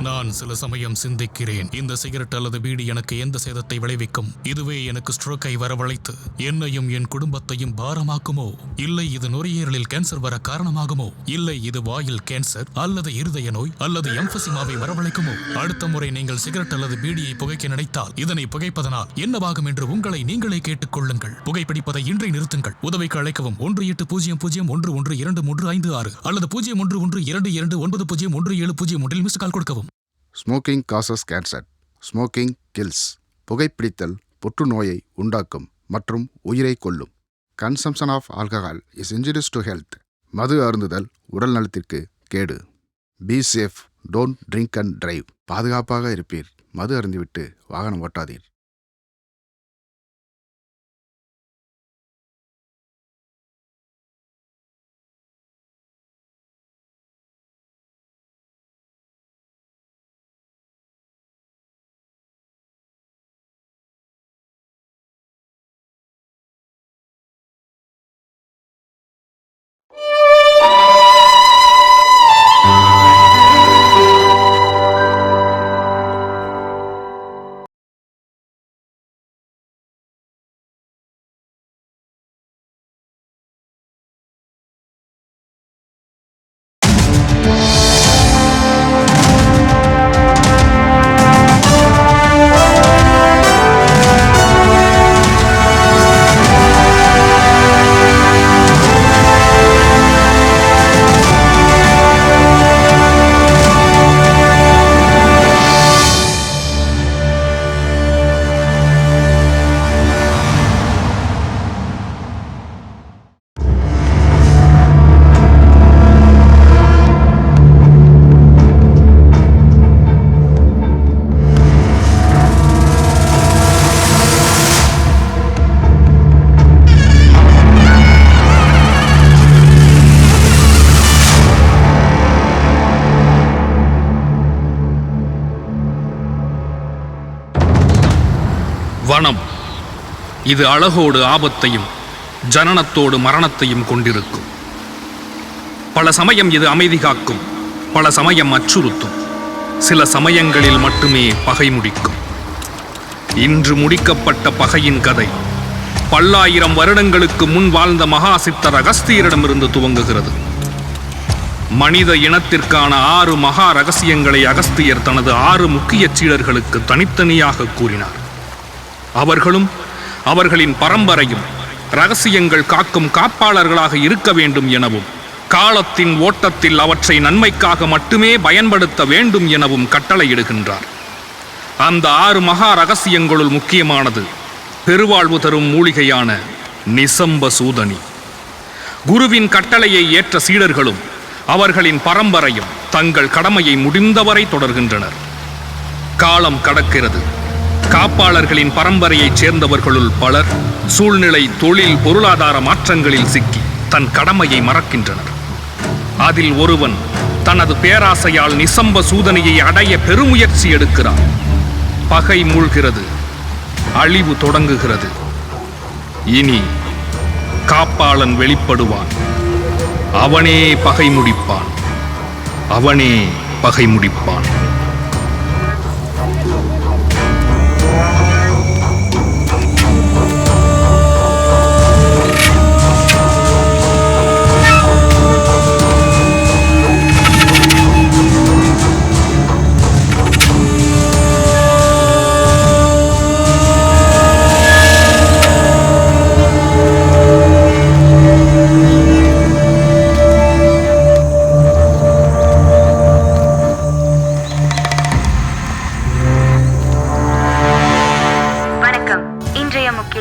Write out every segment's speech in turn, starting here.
நான் சில சமயம் சிந்திக்கிறேன், இந்த சிகரெட் அல்லது பீடி எனக்கு எந்த சேதத்தை விளைவிக்கும்? இதுவே எனக்கு ஸ்ட்ரோக்கை வரவழைத்து என்னையும் என் குடும்பத்தையும் பாரமாக்குமோ? இல்லை இது நுரையீரலில் கேன்சர் வர காரணமாகுமோ? இல்லை இது வாயில் கேன்சர் அல்லது இருதய நோய் அல்லது எம்பசிமாவை வரவழைக்குமோ? அடுத்த முறை நீங்கள் சிகரெட் அல்லது பீடியை புகைக்க நினைத்தால் இதனை புகைப்பதனால் என்னவாகும் என்று உங்களை நீங்களே கேட்டுக் கொள்ளுங்கள். புகைப்பிடிப்பதை இன்றை நிறுத்துங்கள். உதவிக்கு அழைக்கவும் 1800112356 அல்லது 0112299017 மிஸ் கால் கொடுக்கவும். Smoking causes cancer. Smoking kills. புகைப்பிடித்தல் புற்றுநோயை உண்டாக்கும் மற்றும் உயிரை கொல்லும். Consumption of alcohol is injurious to health. மது அருந்துதல் உடல் நலத்திற்கு கேடு. Be safe, don't drink and drive. பாதுகாப்பாக இருப்பீர். மது அருந்திவிட்டு வாகனம் ஓட்டாதீர். வனம் இது அழகோடு ஆபத்தையும் ஜனனத்தோடு மரணத்தையும் கொண்டிருக்கும். பல சமயம் இது அமைதி காக்கும், பல சமயம் அச்சுறுத்தும், சில சமயங்களில் மட்டுமே பகை முடிக்கும். இன்று முடிக்கப்பட்ட பகையின் கதை பல்லாயிரம் வருடங்களுக்கு முன் வாழ்ந்த மகா சித்தர் அகஸ்தியரிடமிருந்து துவங்குகிறது. மனித இனத்திற்கான 6 மகா ரகசியங்களை அகஸ்தியர் தனது 6 முக்கிய சீடர்களுக்கு தனித்தனியாக கூறினார். அவர்களும் அவர்களின் பரம்பரையும் ரகசியங்கள் காக்கும் காப்பாளர்களாக இருக்க வேண்டும் எனவும், காலத்தின் ஓட்டத்தில் அவற்றை நன்மைக்காக மட்டுமே பயன்படுத்த வேண்டும் எனவும் கட்டளையிடுகின்றார். அந்த 6 மகா ரகசியங்களுள் முக்கியமானது பெருவாழ்வு தரும் மூலிகையான நிசம்ப சூதனி. குருவின் கட்டளையை ஏற்ற சீடர்களும் அவர்களின் பரம்பரையும் தங்கள் கடமையை முடிந்தவரை தொடர்கின்றனர். காலம் கடக்கிறது. காப்பாளர்களின் பரம்பரையைச் சேர்ந்தவர்களுள் பலர் சூழ்நிலை, தொழில், பொருளாதார மாற்றங்களில் சிக்கி தன் கடமையை மறக்கின்றனர். அதில் ஒருவன் தனது பேராசையால் நிசம்ப சூதனையை அடைய பெருமுயற்சி எடுக்கிறான். பகை மூழ்கிறது, அழிவு தொடங்குகிறது. இனி காப்பாளன் வெளிப்படுவான். அவனே பகை முடிப்பான். அவனே பகை முடிப்பான்.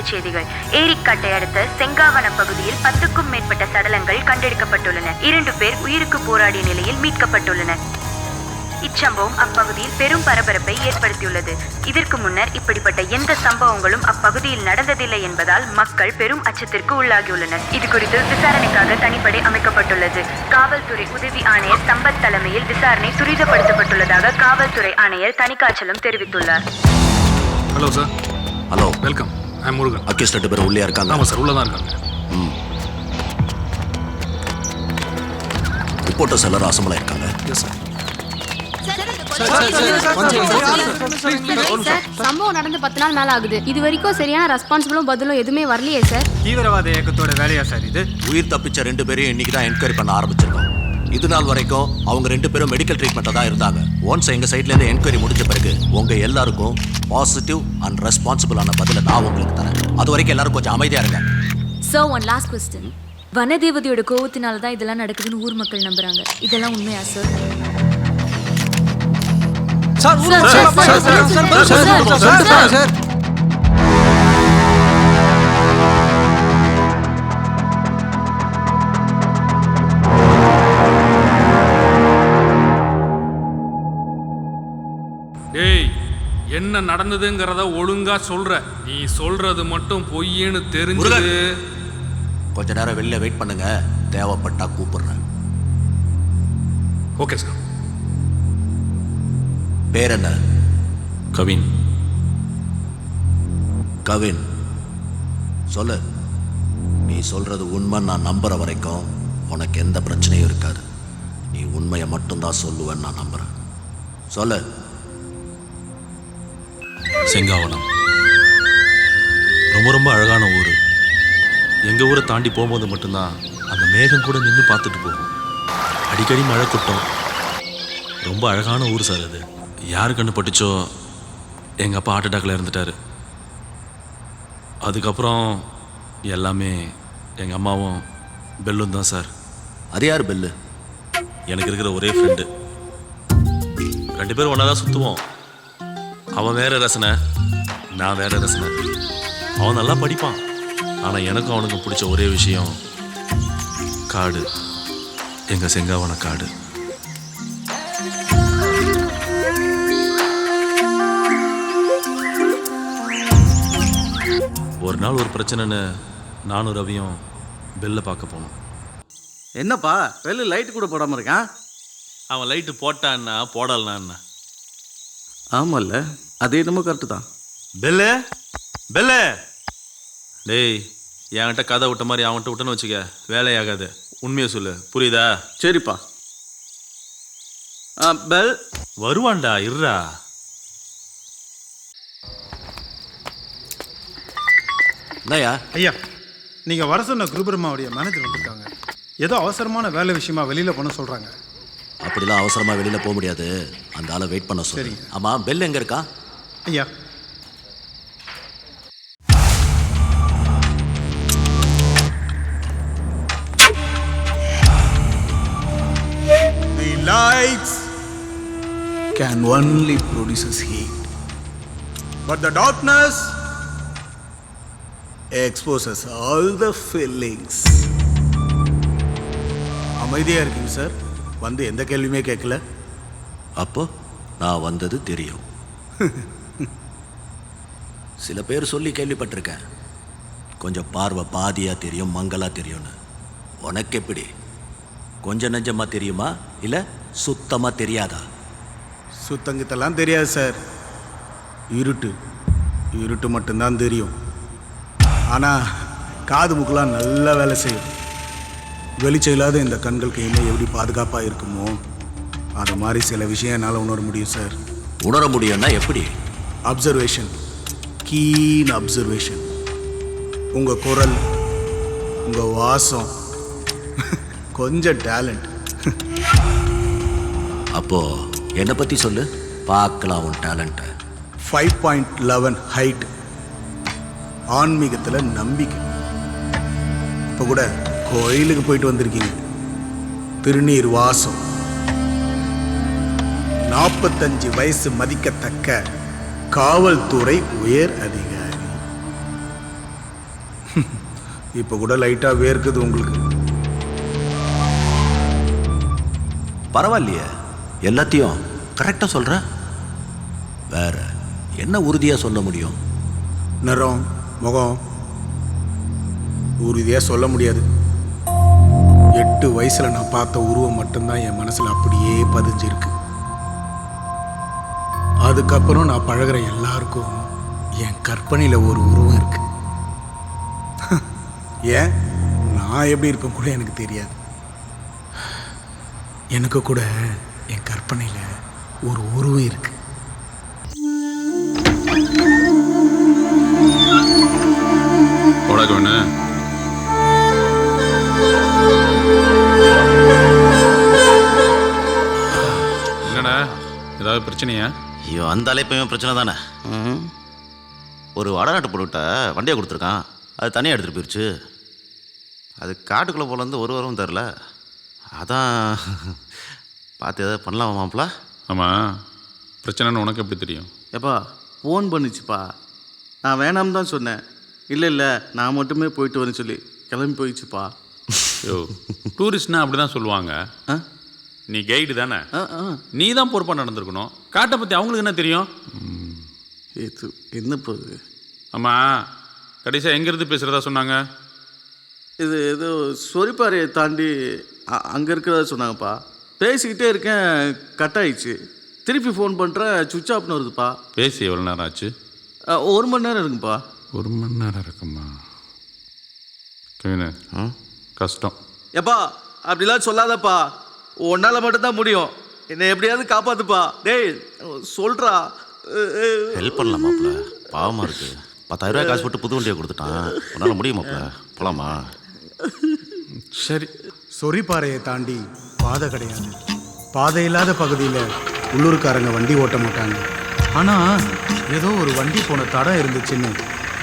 செய்திகள். ஏரிக்காட்டை அடுத்த செங்காவன பகுதியில் 10க்கும் மேற்பட்ட சடலங்கள் கண்டெடுக்கப்பட்டுள்ளன. 2 பேர் உயிருக்கு போராடிய நிலையில் மீட்கப்பட்டுள்ளனர். இச்சம்பவம் அப்பகுதியில் பெரும் பரபரப்பை ஏற்படுத்தியுள்ளது. இதற்கு முன்னர் இப்படிப்பட்ட எந்த சம்பவங்களும் அப்பகுதியில் நடந்ததில்லை என்பதால் மக்கள் பெரும் அச்சத்திற்கு உள்ளாகியுள்ளனர். இது குறித்து விசாரணைக்காக தனிப்படை அமைக்கப்பட்டுள்ளது. காவல்துறை உதவி ஆணையர் சம்பத் தலைமையில் விசாரணை துரிதப்படுத்தப்பட்டுள்ளதாக காவல்துறை ஆணையர் தணிகாச்சலம் தெரிவித்துள்ளார். Hello sir. Hello, welcome. I am Murugan. Accused 2 பேர் உள்ளே இருக்காங்க. ஆமாம் சார், உள்ளே தான் இருக்காங்க. ரிப்போர்ட்டர்ஸ் எல்லாரும் அசம்பளா இருக்காங்க. Yes sir. சார் சம்பவம் நடந்து 10 நாள் மேல ஆகுது. இது வரைக்கும் சரியான ரெஸ்பான்சிபிளும் பதிலும் எதுவுமே வரலையே சார். தீவிரவாத இயக்கத்தோட வேலையா சார் இது? உயிர் தப்பிச்ச 2 பேரையும் இன்னைக்கு தான் என்கொயரி பண்ண ஆரம்பிச்சிருக்கோம். இது நாள் வரைக்கும் அவங்க 2 பேரும் மெடிக்கல் ட்ரீட்மெண்ட்டாக தான் இருந்தாங்க. ஒன்ஸ் எங்கள் சைட்லேருந்து என்கொயரி முடிஞ்ச பிறகு உங்கள் எல்லாருக்கும் பாசிட்டிவ் அண்ட் ரெஸ்பான்சிபிளான பதிலை நான் உங்களுக்கு தரேன். அது வரைக்கும் எல்லாரும் கொஞ்சம் அமைதியாக இருங்க. Sir, one last question. வனதேவதையோட கோவத்தினால தான் இதெல்லாம் நடக்குதுன்னு ஊர் மக்கள் நம்புறாங்க. இதெல்லாம் உண்மையா சார்? டேய், என்ன நடந்ததுங்கிறத ஒழுங்கா சொல்ற. நீ சொல்றது மட்டும் பொய்யேன்னு தெரிஞ்சது. கொஞ்ச நேரம் வெளில வெயிட் பண்ணுங்க, தேவைப்பட்டா கூப்பிடுறேன். Okay sir. பேர் என்ன? கவின். கவின், சொல்லு. நீ சொல்றது உண்மை நான் நம்புற வரைக்கும் உனக்கு எந்த பிரச்சனையும் இருக்காது. நீ உண்மையை மட்டும்தான் சொல்லுவேன்னு நான் நம்புறேன். சொல்லு. செங்காவனம் ரொம்ப ரொம்ப அழகான ஊர். எங்கள் ஊரை தாண்டி போகும்போது மட்டும்தான் அந்த மேகம் கூட நின்று பார்த்துட்டு போகும். அடிக்கடி மழை கொட்டும். ரொம்ப அழகான ஊர் சார் அது. யாரு கண்ணு பட்டுச்சோ எங்கள் அப்பா ஹார்ட் அட்டாக்ல இருந்துட்டார். அதுக்கப்புறம் எல்லாமே எங்கள் அம்மாவும் பெல்லும் தான் சார். அது யார் பெல்லு? எனக்கு இருக்கிற ஒரே ஃப்ரெண்டு. 2 பேரும் ஒன்றா தான் சுற்றுவோம். அவன் வேற ரசனை, நான் வேற ரசனை. அவன் நல்லா படிப்பான். ஆனால் எனக்கும் அவனுக்கும் பிடிச்ச ஒரே விஷயம் காடு. எங்கள் செங்காவன காடு. ஒரு நாள் ஒரு பிரச்சனைன்னு நானும் ரவியும் பெல்லை பார்க்க போனோம். என்னப்பா வெளில லைட்டு கூட போடாமல் இருக்கான்? அவன் லைட்டு போட்டான்னா போடலன்னா. ஆமாம்ல, அது என்னமோ கரெக்டு தான். Bell bell. டேய், என்கிட்ட கதை விட்ட மாதிரி அவன்கிட்ட விட்டேன்னு வச்சுக்க, வேலையாகாது. உண்மையை சொல்லு, புரியுதா? சரிப்பா. பெல் வருவான்டா, இருடா. என்னய்யா? ஐயா, நீங்கள் வர சொன்ன குருபிரம்மாவுடைய மேனேஜர் வந்திருக்காங்க. ஏதோ அவசரமான வேலை விஷயமா வெளியில் பண்ண சொல்கிறாங்க. அப்படிலாம் அவசரமாக வெளியில் போக முடியாது. அந்த ஆளை வெயிட் பண்ண சொல்லு. சரிங்க. ஆமாம், பெல் எங்கே இருக்கா? ஐயா, The lights can only produce heat, but the darkness exposes all the feelings. அமைதியாக இருக்கீங்க சார். வந்து எந்த கேள்வியுமே கேட்கல. அப்போ நான் வந்தது தெரியும். சில பேர் சொல்லி கேள்விப்பட்டிருக்கேன், கொஞ்சம் பார்வை பாதியாக தெரியும், மங்கலாக தெரியும்னு. உனக்கு எப்படி? கொஞ்சம் நெஞ்சமாக தெரியுமா இல்லை சுத்தமாக தெரியாதா? சுத்தங்கித்தெல்லாம் தெரியாது சார். இருட்டு மட்டும்தான் தெரியும். ஆனால் காது மூக்கெல்லாம் நல்லா வேலை செய்யும். வெளிச்சம் இல்லாத இந்த கண்களுக்கு என்ன எப்படி பாதுகாப்பாக இருக்குமோ அது மாதிரி சில விஷயம் என்னால் உணர முடியும் சார். உணர முடியும்னா எப்படி? Observation, keen observation. உங்கள் குரல், உங்கள் வாசம், கொஞ்சம் டேலண்ட். அப்போ என்னை பற்றி சொல்லு, பார்க்கலாம் உன் டேலண்ட்டை. 5.11 ஹைட், ஆன்மீகத்தில் நம்பிக்கை. இப்போ கூட கோயிலுக்கு போயிட்டு வந்திருக்கீங்க. திருநீர் வாசம். 45 வயசு மதிக்கத்தக்க காவல்துறை உயர் அதிகாரி. இப்போ கூட லைட்டாக வேர்க்குது உங்களுக்கு. பரவாயில்லையே, எல்லாத்தையும் கரெக்டாக சொல்கிற. வேற என்ன உறுதியாக சொல்ல முடியும்? நிறம், முகம் உறுதியாக சொல்ல முடியாது. 8 வயசில் நான் பார்த்த உருவம் மட்டும்தான் என் மனசில் அப்படியே பதிஞ்சிருக்கு. அதுக்கப்புறம் நான் பழகிற எல்லாருக்கும் என் கற்பனையில் ஒரு உருவம் இருக்கு. ஏன் நான் எப்படி இருப்பேன் கூட எனக்கு தெரியாது. எனக்கு கூட என் கற்பனையில் ஒரு உருவம் இருக்கு. போடாக்கவனு என்னடா ஏதாவது பிரச்சனையா? ஐயோ அந்த அலைப்பையும் பிரச்சனை தானே. ஒரு வடநாட்டு பொருட்ட வண்டியை கொடுத்துருக்கான், அது தனியாக எடுத்துகிட்டு போயிடுச்சு. அது காட்டுக்குள்ளே போலேருந்து ஒரு வாரம் தெரில. அதான் பார்த்து எதாவது பண்ணலாமா மாப்பிள்ள? ஆமாம், பிரச்சனைன்னு உனக்கு எப்படி தெரியும்? எப்பா ஃபோன் பண்ணிச்சுப்பா, நான் வேணாம் தான் சொன்னேன். இல்லை நான் மட்டுமே போயிட்டு வரேன்னு சொல்லி கிளம்பி போயிடுச்சுப்பா. ஐயோ டூரிஸ்ட்னா அப்படி தான் சொல்லுவாங்க. நீ கைடு தானே, நீ தான் பொறுப்பாக நடந்திருக்கணும். காட்டை பற்றி அவங்களுக்கு என்ன தெரியும்? இது என்ன போகுது? ஆமாம், கடைசியாக எங்கேருந்து பேசுகிறதா சொன்னாங்க? இது ஏதோ சொரிப்பாறையை தாண்டி அங்கே இருக்கிறதா சொன்னாங்கப்பா. பேசிக்கிட்டே இருக்கேன், கட் ஆயிடுச்சு. திருப்பி ஃபோன் பண்ணுறேன், சுவிட்ச் ஆஃப்னு வருதுப்பா. பேசி எவ்வளோ நேரம் ஆச்சு? 1 மணி நேரம் இருக்குப்பா. 1 மணி நேரம் இருக்குமா? கவினு கஷ்டம். எப்பா அப்படிலாம் சொல்லாதப்பா, உன்னால் மட்டும்தான் முடியும். என்னை எப்படியாவது காப்பாத்துப்பா. டேய் சொல்கிறா. ஹெல்ப் பண்ணலாம் மாப்பிள்ள, பாவமாக இருக்குது. 10,000 ரூபாய் காசு போட்டு புது வண்டியை கொடுத்துட்டான். உன்னால் முடியும் மாப்பிள்ள, போகலாமா? சரி. சொரிப்பாறையை தாண்டி பாதை கிடையாது. பாதை இல்லாத பகுதியில் உள்ளூர்காரங்க வண்டி ஓட்ட மாட்டாங்க. ஆனால் ஏதோ ஒரு வண்டி போன தடம் இருந்துச்சுன்னு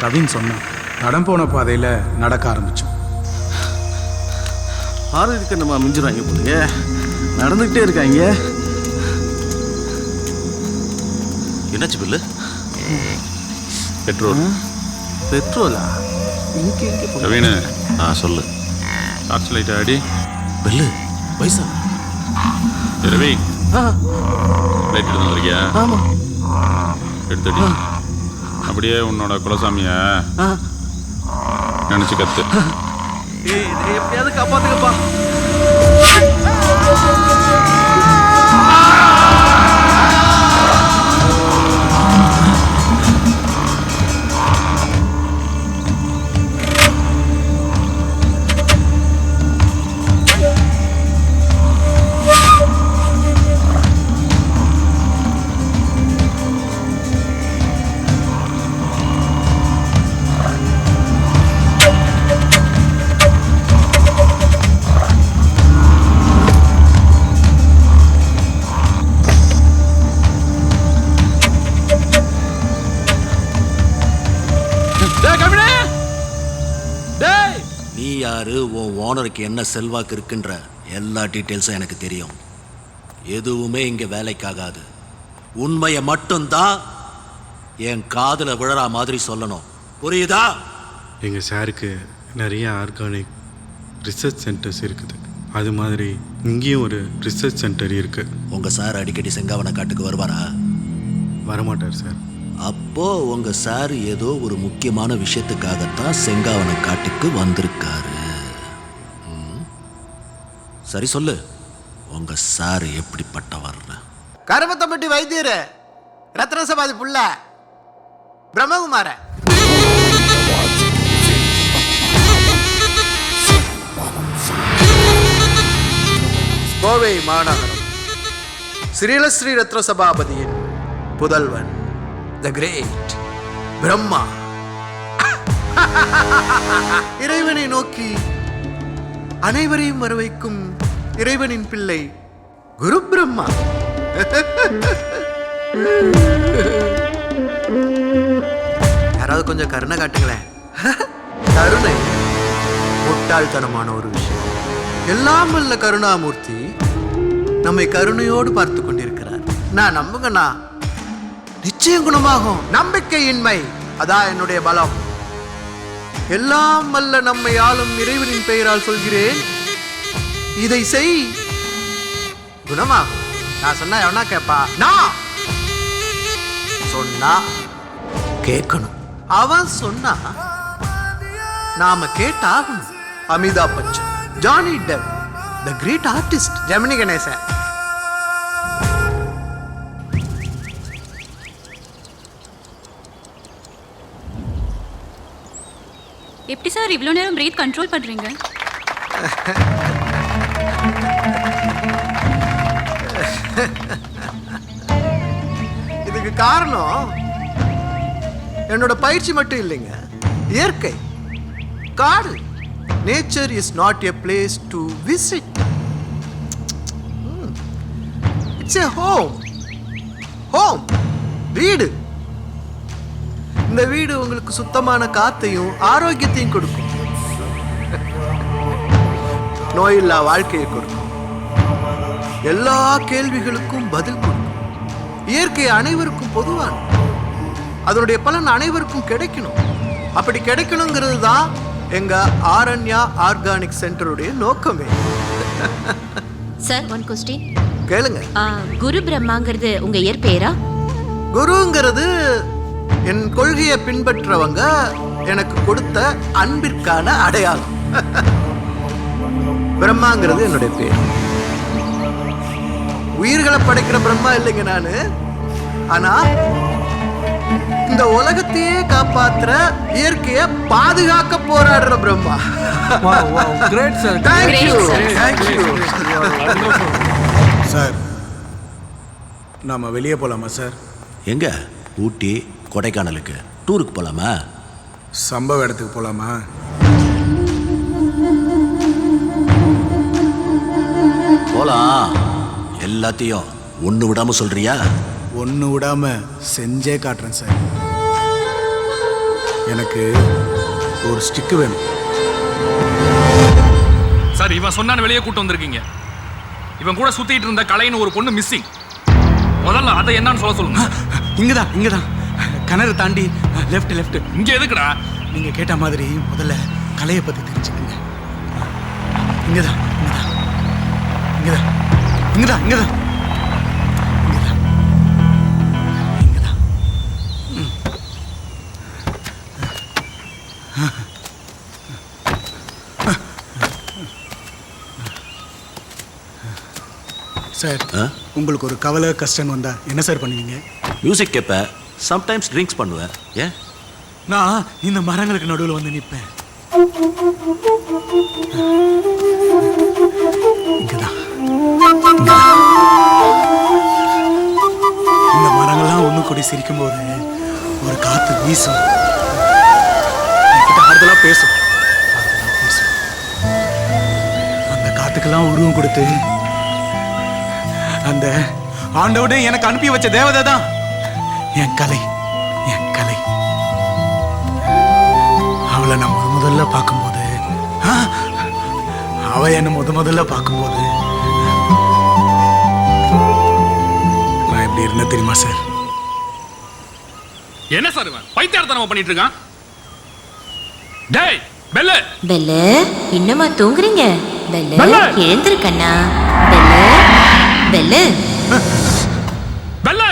கவின் சொன்னான். தடம் போன பாதையில் நடக்க ஆரம்பித்தோம். ஆறுக்கு நம்ம மிஞ்சிடுவாங்க போலுங்க, நடந்துக்கிட்டே இருக்காங்க. என்னாச்சு பில்லு? பெட்ரோலா? இங்கே கவினு சொல்லு. டார்ச் லைட் ஆடி பில்லு பைசா ரவி லைட் எடுத்து வந்திருக்கியா? ஆமாம் எடுத்துடி. அப்படியே உன்னோட குலசாமிய நினச்சி கத்து. எப்படியாவது காப்பாத்துக்கப்பா. நீ யாரு, உன் ஓனருக்கு என்ன செல்வாக்கு இருக்குன்ற எல்லா டீட்டெயில்ஸும் எனக்கு தெரியும். எதுவுமே இங்கே வேலைக்காகாது. உண்மையை மட்டும்தான் என் காதில் விழற மாதிரி சொல்லணும், புரியுதா? எங்கள் சாருக்கு நிறைய ஆர்கானிக் ரிசர்ச் சென்டர்ஸ் இருக்குது. அது மாதிரி இங்கேயும் ஒரு ரிசர்ச் சென்டர் இருக்குது. உங்கள் சார் அடிக்கடி செங்காவன காட்டுக்கு வருவாரா? வரமாட்டார் சார். அப்போ உங்க சார் ஏதோ ஒரு முக்கியமான விஷயத்துக்காகத்தான் செங்காவன காட்டுக்கு வந்திருக்காரு. சரி சொல்லு, உங்க சார் எப்படிப்பட்டவர்? கருமத்தம்பட்டி வைத்தியர், ரத்ன சபாதி புள்ள பிரம்மகுமார. கோவை மாநகரம் ஸ்ரீலஸ்ரீ ரத்ன சபாபதியின் புதல்வன் த கிரேட் பிரம்மா. இறைவனை நோக்கி அனைவரையும் வரவைக்கும் இறைவனின் பிள்ளை குரு பிரம்மா. யாராவது கொஞ்சம் கருணை காட்டுங்களேன். கருணை முட்டாள்தனமான ஒரு விஷயம். எல்லாம் வல்ல கருணாமூர்த்தி நம்மை கருணையோடு பார்த்து கொண்டிருக்கிறார். நான் நம்புங்கண்ணா, நிச்சயம் குணமாகும். நம்பிக்கையின்மை அதான் என்னுடைய பலம். எல்லாம் வல்ல நம்மை ஆளும் இறைவனின் பெயரால் சொல்கிறேன், இதை செய், குணமாகும். நான் சொன்னா எவனா கேப்பா? நான் சொன்னா கேட்கணும். அவன் சொன்னா நாம கேட்டாகணும். Amitabh Bachchan, Johnny Depp, the great artist Gemini Ganesan. எப்படி சார் இவ்வளோ நேரம் பிரீத் கண்ட்ரோல் பண்ணுறீங்க? காரணம் என்னோட பயிற்சி மட்டும் இல்லைங்க, இயற்கை, காடு. Nature is not a place to visit, it's a home. Home, வீடு. இந்த வீடு உங்களுக்கு சுத்தமான காத்தையும் ஆரோக்கியத்தையும் கொடுக்கும், நோயில்லா வாழ்க்கையை கொடுக்கும், எல்லா கேள்விகளுக்கும் பதில் கொடுக்கும். இயற்கை அனைவருக்கும் பொதுவான, அதனுடைய பலன் அனைவருக்கும் கிடைக்கணும். அப்படி கிடைக்கணுங்கிறது தான் எங்க ஆரண்யா ஆர்கானிக் சென்டருடைய நோக்கமே. சார், ஒன் கொஸ்டின் கேளுங்க. குரு பிரம்மாங்கிறது உங்க இயற்பெயரா? குருங்கிறது என் கொள்கையை பின்பற்றவங்க எனக்கு கொடுத்த அன்பிற்கான அடையாளம். பிரம்மாங்கிறது என்னுடைய பேர். உயிர்களை படைக்கிற பிரம்மா இல்லைங்க நானு, ஆனா இந்த உலகத்தையே காப்பாத்துற, இயற்கையை பாதுகாக்க போராடுற Brahma. Great sir. Thank you thank you sir. நாம வெளியே போலாமா சார்? எங்க? ஊட்டி, கொடைக்கானலுக்கு டூருக்கு போலாமா? சம்பவ இடத்துக்கு போலாமா? போலாம். எல்லாத்தையும் ஒன்று விடாம சொல்றியா? ஒன்று விடாம செஞ்சே காட்டுறேன் சார். எனக்கு ஒரு ஸ்டிக்கு வேணும் சார். இவன் சொன்னான்னு வெளியே கூட்டு வந்திருக்கீங்க. இவன் கூட சுத்திட்டு இருந்த கலைன்னு ஒரு பொண்ணு மிஸ்ஸிங். முதல்ல அதை என்னன்னு சொல்லுங்க. இங்கதான் இங்கதான் கிணறு தாண்டி லெஃப்ட் லெஃப்ட். இங்க எதுக்குடா? நீங்க கேட்ட மாதிரி முதல்ல கலையை பத்தி தெரிஞ்சுக்கங்க. இங்கதான் இங்கதான் இங்கதான் இங்கதான் இங்கதான் இங்கதான். சார், உங்களுக்கு ஒரு கவலை கஷ்டம் வந்தா என்ன சார் பண்ணுவீங்க? மியூசிக் கேட்பேன், சம்டைம்ஸ் ட்ரிங்க்ஸ் பண்ணுவேன். ஏன்? நான் இந்த மரங்களுக்கு நடுவில் வந்து நிற்பேன். இங்கதான் இந்த மரங்கள்லாம் ஒண்ணு கூடி சிரிக்கும் போது ஒரு காத்து வீசும், என்கிட்ட ஆறுதலா பேசும். அந்த காத்துக்கெல்லாம் உருவம் கொடுத்து அந்த ஆண்டவனே எனக்கு அனுப்பி வச்ச தேவதை தான் என் கலை. என் கலை. அவளை நான் முதல்ல பார்க்கும்போது, அவ என்ன முதல்ல பார்க்கும்போது நான் எப்படி இருந்த தெரியுமா சார்? என்ன சார் இவன் பைத்தியார்த்தனமா பண்ணிட்டு இருக்கான்? டேய் பெல்லு, பெல்லு, இன்னுமா தூங்குறீங்க? பெல்லு, எழுந்திருக்கண்ணா. Bell, Bell, Bell.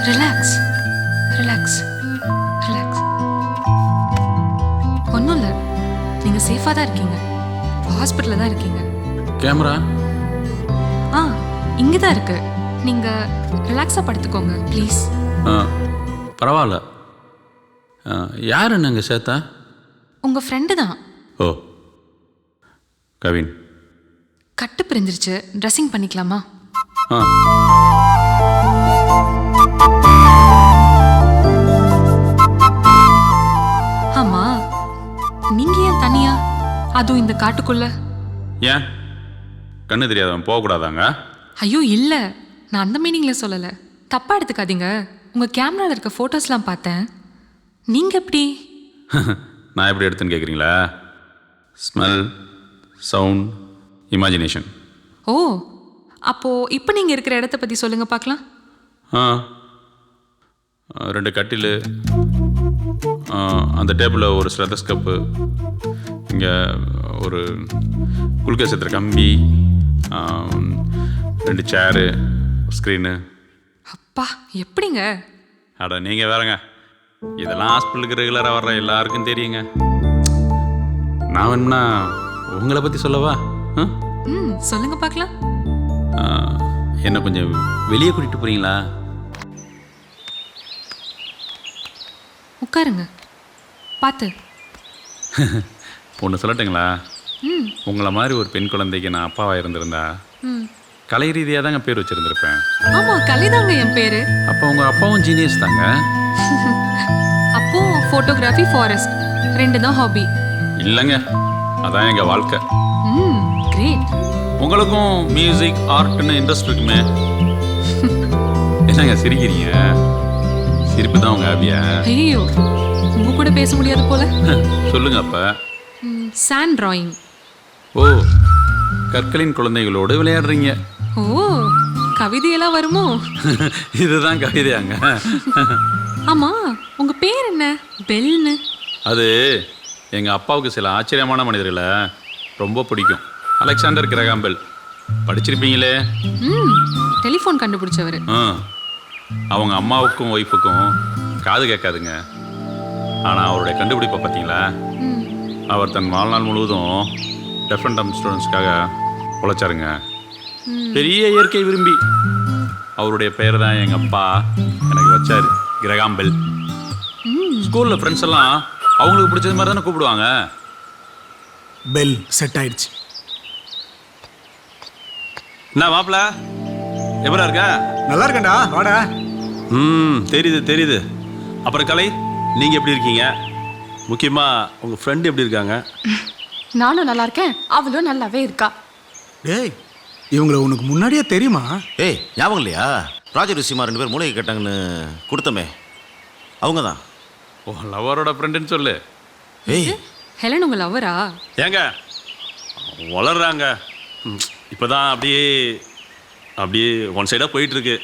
Relax relax relax. ஒன்றும் இல்லை, நீங்கள் சேஃபாக தான் இருக்கீங்க. ஹாஸ்பிட்டலில் தான் இருக்கீங்க. கேமரா இங்கே தான் இருக்கு. நீங்கள் ரிலாக்ஸாக படுத்துக்கோங்க ப்ளீஸ். பரவாயில்ல. யார் என்னங்க சேத்தா? உங்கள் ஃப்ரெண்டு தான். ஓ, கவின். கட்டு பிரிஞ்சிருச்சு, ட்ரெஸ்ஸிங் பண்ணிக்கலாமா? ஆமா, நீங்க ஏன் தனியா, அதுவும் இந்த காட்டுக்குள்ள? ஏன் கண்ணு தெரியாதவன் போகக்கூடாதாங்க? ஐயோ இல்ல, நான் அந்த மீனிங்ல சொல்லல, தப்பா எடுத்துக்காதீங்க. உங்க கேமரால இருக்க போட்டோஸ்லாம் பார்த்தேன். நீங்க எப்படி? நான் எப்படி எடுத்துன்னு கேட்குறீங்களா? Smell, sound, imagination. ஓ, அப்போ இப்போ நீங்க இருக்கிற இடத்த பத்தி சொல்லுங்க பார்க்கலாம். 2 கட்டில், அந்த டேபிளில் ஒரு ஸ்டெத்தஸ்கோப்பு, இங்கே ஒரு குளுக்கோஸ் ஏற்றுற கம்பி, 2 சேரு, ஸ்க்ரீனு. அப்பா எப்படிங்க? அட நீங்கள் வேறங்க, இதெல்லாம் ஹாஸ்பிட்டலுக்கு ரெகுலராக வர்ற எல்லாருக்கும் தெரியுங்க. நான் வேணும்னா உங்களை பற்றி சொல்லவா? சொல்லுங்க பார்க்கலாம். என்னை கொஞ்சம் வெளியே கூட்டிகிட்டு போகிறீங்களா? உட்காருங்க. பார்த்து. ஒன்று சொல்லட்டுங்களா? உங்களை மாதிரி ஒரு பெண் குழந்தைக்கு நான் அப்பாவாக இருந்திருந்தா கலை ரீதியாக தாங்க பேர் வச்சுருந்துருப்பேன். ஆமா, கலைதாங்க என் பேரு. அப்போ உங்கள் அப்பாவும் ஜீனியஸ் தாங்க. அப்போ ஃபோட்டோகிராஃபி, ஃபாரஸ்ட் 2 தான் ஹாபி. இல்லைங்க, அதான் எங்கள் வாழ்க்கை. கிரேட். உங்களுக்கும் மியூசிக் ஆர்ட்னு இன்ட்ரெஸ்ட் இருக்குமே. என்னங்க சிரிக்கிறீங்க? சிரிப்பு தான் உங்கள் ஹாபியா? ஐயோ, உங்க கூட பேச முடியாது போல. சொல்லுங்க அப்போ. Sand drawing. ஓ, கற்களின் குழந்தைகளோடு விளையாடுறீங்க. ஓ, கவிதையெல்லாம் வருமோ? இதுதான் கவிதையாங்க. ஆமா, உங்க பேர் என்ன? பெல்னு. அது எங்கள் அப்பாவுக்கு சில ஆச்சரியமான மனிதர்களை ரொம்ப பிடிக்கும். அலெக்சாண்டர் கிரகாம் பெல் படிச்சிருப்பீங்களே. டெலிஃபோன் கண்டுபிடிச்சவர். அவங்க அம்மாவுக்கும் ஒய்ஃபுக்கும் காது கேட்காதுங்க. ஆனால் அவருடைய கண்டுபிடிப்பை பார்த்தீங்களா? அவர் தன் வாழ்நாள் முழுவதும் டெஃப் அண்ட் டம்ப் ஸ்டூடெண்ட்ஸ்க்காக உழைச்சாருங்க. பெரிய இயற்கை விரும்பி. அவருடைய பெயர் தான் எங்கள் அப்பா எனக்கு வச்சார், கிரகாம் பெல். ஸ்கூலில் ஃப்ரெண்ட்ஸ் எல்லாம் அவங்களுக்கு பிடிச்சது மாதிரி தானே கூப்பிடுவாங்க. பெல் செட் ஆயிடுச்சு. என்ன மாப்பிள்ள, எப்படா இருக்க? நல்லா இருக்கேன்டா, வாடா. தெரியுது தெரியுது. அப்புறம் கலை, நீங்கள் எப்படி இருக்கீங்க? முக்கியமாக உங்கள் ஃப்ரெண்டு எப்படி இருக்காங்க? நானும் நல்லா இருக்கேன், அவளும் நல்லாவே இருக்கா. டேய், இவங்களை உனக்கு முன்னாடியே தெரியுமா? ஏய், ஞாபகம் இல்லையா? ப்ராஜெக்ட் விஷயமா 2 பேர் மூளைக்கு கேட்டாங்கன்னு கொடுத்தமே, அவங்க தான். ஓ, லவரோட ஃப்ரெண்டுன்னு சொல்லு. ஏய், ஹெலன் உங்க லவரா? ஏங்க வளர்றாங்க. இப்போ தான் அப்படியே அப்படியே ஒன் சைடாக போயிட்டுருக்கு.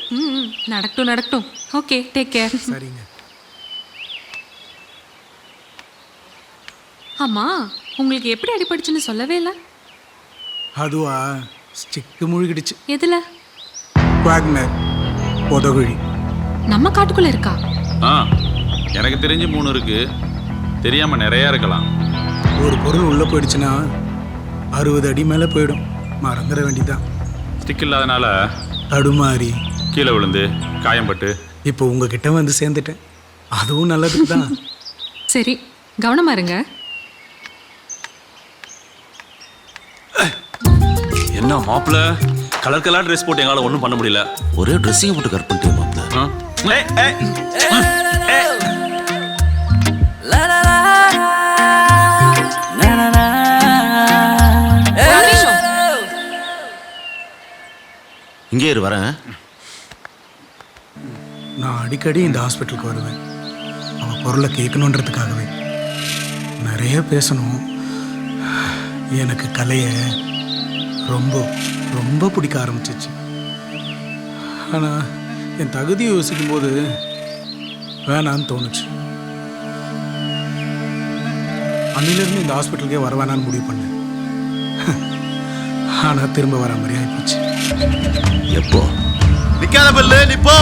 நடக்கட்டும் நடக்கட்டும். Okay, take care. சரிங்க. ஆமா, உங்களுக்கு எப்படி அடிபட்டுச்சுன்னு சொல்லவே இல்லை. அதுவா, ஸ்டிக்கு முழுகிடுச்சு. எதுல? வாக்னர் பொதகுழி. நம்ம காட்டுக்குள்ள இருக்கா? எனக்கு தெரிஞ்சு 3 இருக்கு, தெரியாம நிறையா இருக்கலாம். ஒரு பொருள் உள்ள போயிடுச்சுன்னா 60 அடி மேலே போயிடும். மறந்துட வேண்டியதான். ஸ்டிக் இல்லாதனால தடுமாறி கீழே விழுந்து காயம்பட்டு இப்போ உங்ககிட்ட வந்து சேர்ந்துட்டேன். அதுவும் நல்லதுக்கு தான். சரி, கவனமா இருங்க. என்ன மாப்பிள்ள, கலர் கலர் ட்ரெஸ் போட்டு எங்களால் ஒன்றும் பண்ண முடியல. ஒரே ட்ரெஸ்ஸிங்கை போட்டு கட் பண்ணிட்டேன் மாப்பிள்ள. இங்கே இரு, வரேன். நான் அடிக்கடி இந்த ஹாஸ்பிட்டலுக்கு வருவேன். அவன் பொருளை கேட்கணுன்றதுக்காகவே. நிறைய பேசணும். எனக்கு கலையை ரொம்ப ரொம்ப பிடிக்க ஆரம்பிச்சிச்சு. ஆனால் என் தகுதியை யோசிக்கும் போது வேணான்னு தோணுச்சு. அன்னிலிருந்து இந்த ஹாஸ்பிட்டலுக்கே வர வேணான்னு முடிவு பண்ணேன். ஆனால் திரும்ப வர மாதிரி ஆயிப்போச்சு. எப்போ? நிக்காத பெல்லு, நிப்போ.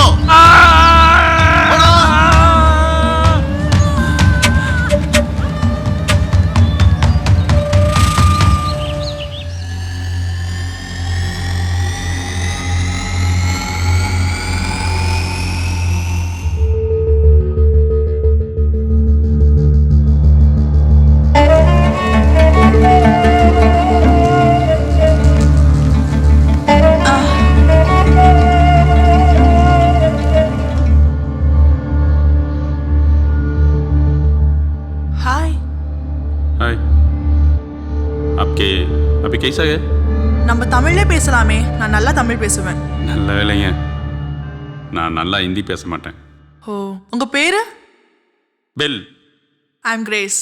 कैसा है? நம்ம தமிழ்லே பேசலாமே, நான் நல்லா தமிழ் பேசுவேன். நல்ல வேலைங்க, நான் நல்லா ஹிந்தி பேச மாட்டேன். ஓ, உங்க பேரு? Bell. I am Grace.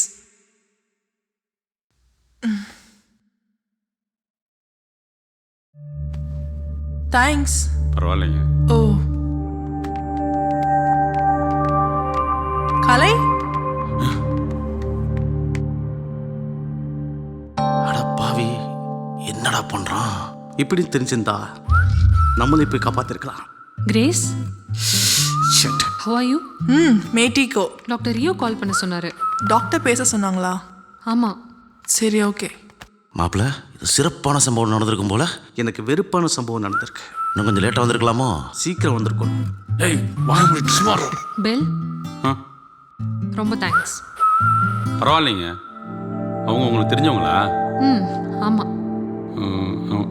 Thanks. பரவாயில்லைங்க. ஓ, கலை? என்னடா பண்றான்? இப்படி தெரிஞ்சிருந்தா நம்மளை போய் காப்பாத்திருக்கலாம். Grace, shut. How are you? மேட்டிக்கோ. டாக்டர் ரியோ கால் பண்ண சொன்னாரு. டாக்டர் பேச சொன்னாங்களா? ஆமா. சரி, ஓகே. மாப்பிள்ள, இது சிறப்பான சம்பவம் நடந்திருக்கும் போல. எனக்கு வெறுப்பான சம்பவம் நடந்திருக்கு. இன்னும் கொஞ்சம் லேட்டாக வந்திருக்கலாமோ? சீக்கிரம் வந்திருக்கும். பெல், ஆ ரொம்ப தேங்க்ஸ். பரவாயில்லைங்க. அவங்க உங்களுக்கு தெரிஞ்சவங்களா? ஆமா.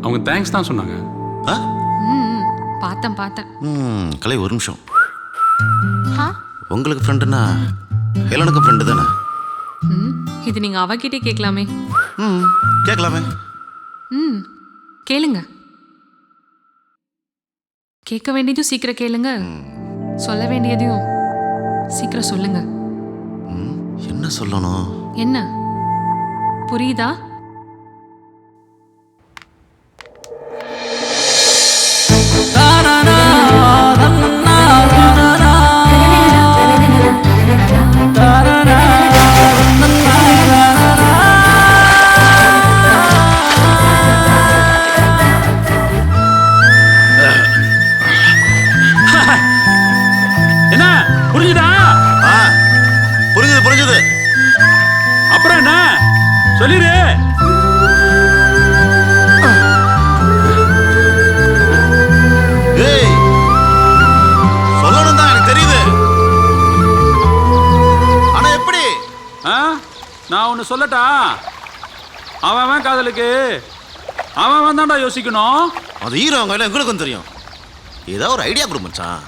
அவங்க தேங்க்ஸ் தான் சொன்னாங்க. பார்த்தேன். கலை, ஒரு நிமிஷம். உங்களுக்கு ஃப்ரெண்டுன்னா ஹெலனுக்கும் ஃப்ரெண்டு தானே? இது நீங்க அவகிட்டே கேட்கலாமே. கேட்கலாமே. கேளுங்க. கேட்க வேண்டியதும் சீக்கிரம் கேளுங்க, சொல்ல வேண்டியதையும் சீக்கிரம் சொல்லுங்க. என்ன சொல்லணும்? என்ன புரியுதா? என்ன புரிஞ்சுதா? புரிஞ்சுது. அப்புறம் என்ன சொல்லிரு. சொல்லணும் தான் எனக்கு தெரியுது. ஆனா எப்படி? நான் ஒன்று சொல்லட்டா? அவன் காதலுக்கு அவன் தான்டா யோசிக்கணும். அது ஹீரோ எங்களுக்கும் தெரியும். ஏதாவது ஒரு ஐடியா கொடு மச்சான்.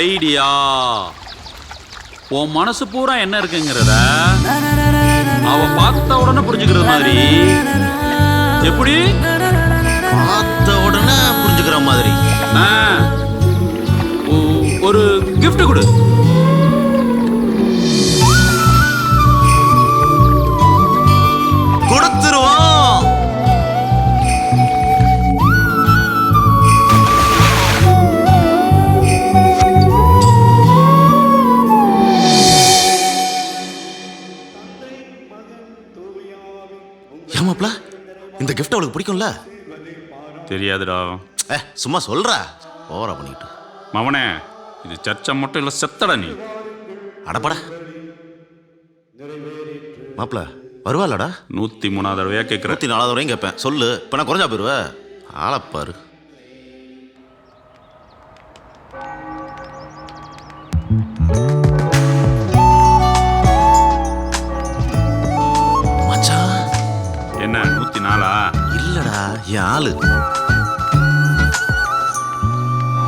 ஐடியா? உன் மனசு பூரா என்ன இருக்குங்கிறத அவ பார்த்த உடனே புரிஞ்சுக்கிறது மாதிரி. எப்படி? பார்த்த உடனே புரிஞ்சுக்கிற மாதிரி. ஒரு gift கொடு. கொடுத்துருவோம். ஏமாப்ல, இந்த gift அவளுக்கு பிடிக்கும்ல? தெரியாதுடா. சும்மா சொல்ற. ஓவரா பண்ணிட்டு. மவனே, இது சர்ச்சை மட்டும் இல்லை, செத்தடா நீ. அடப்பட மாப்பிள்ள, வருவாளடா? 103 தடவையா கேட்குற? 104 தடவையும் கேட்பேன். சொல்லு. இப்போ நான் குறைஞ்சா போயிருவ. ஆளப்பாரு. மச்சான், என்ன 104? இல்லடா, என் ஆளு.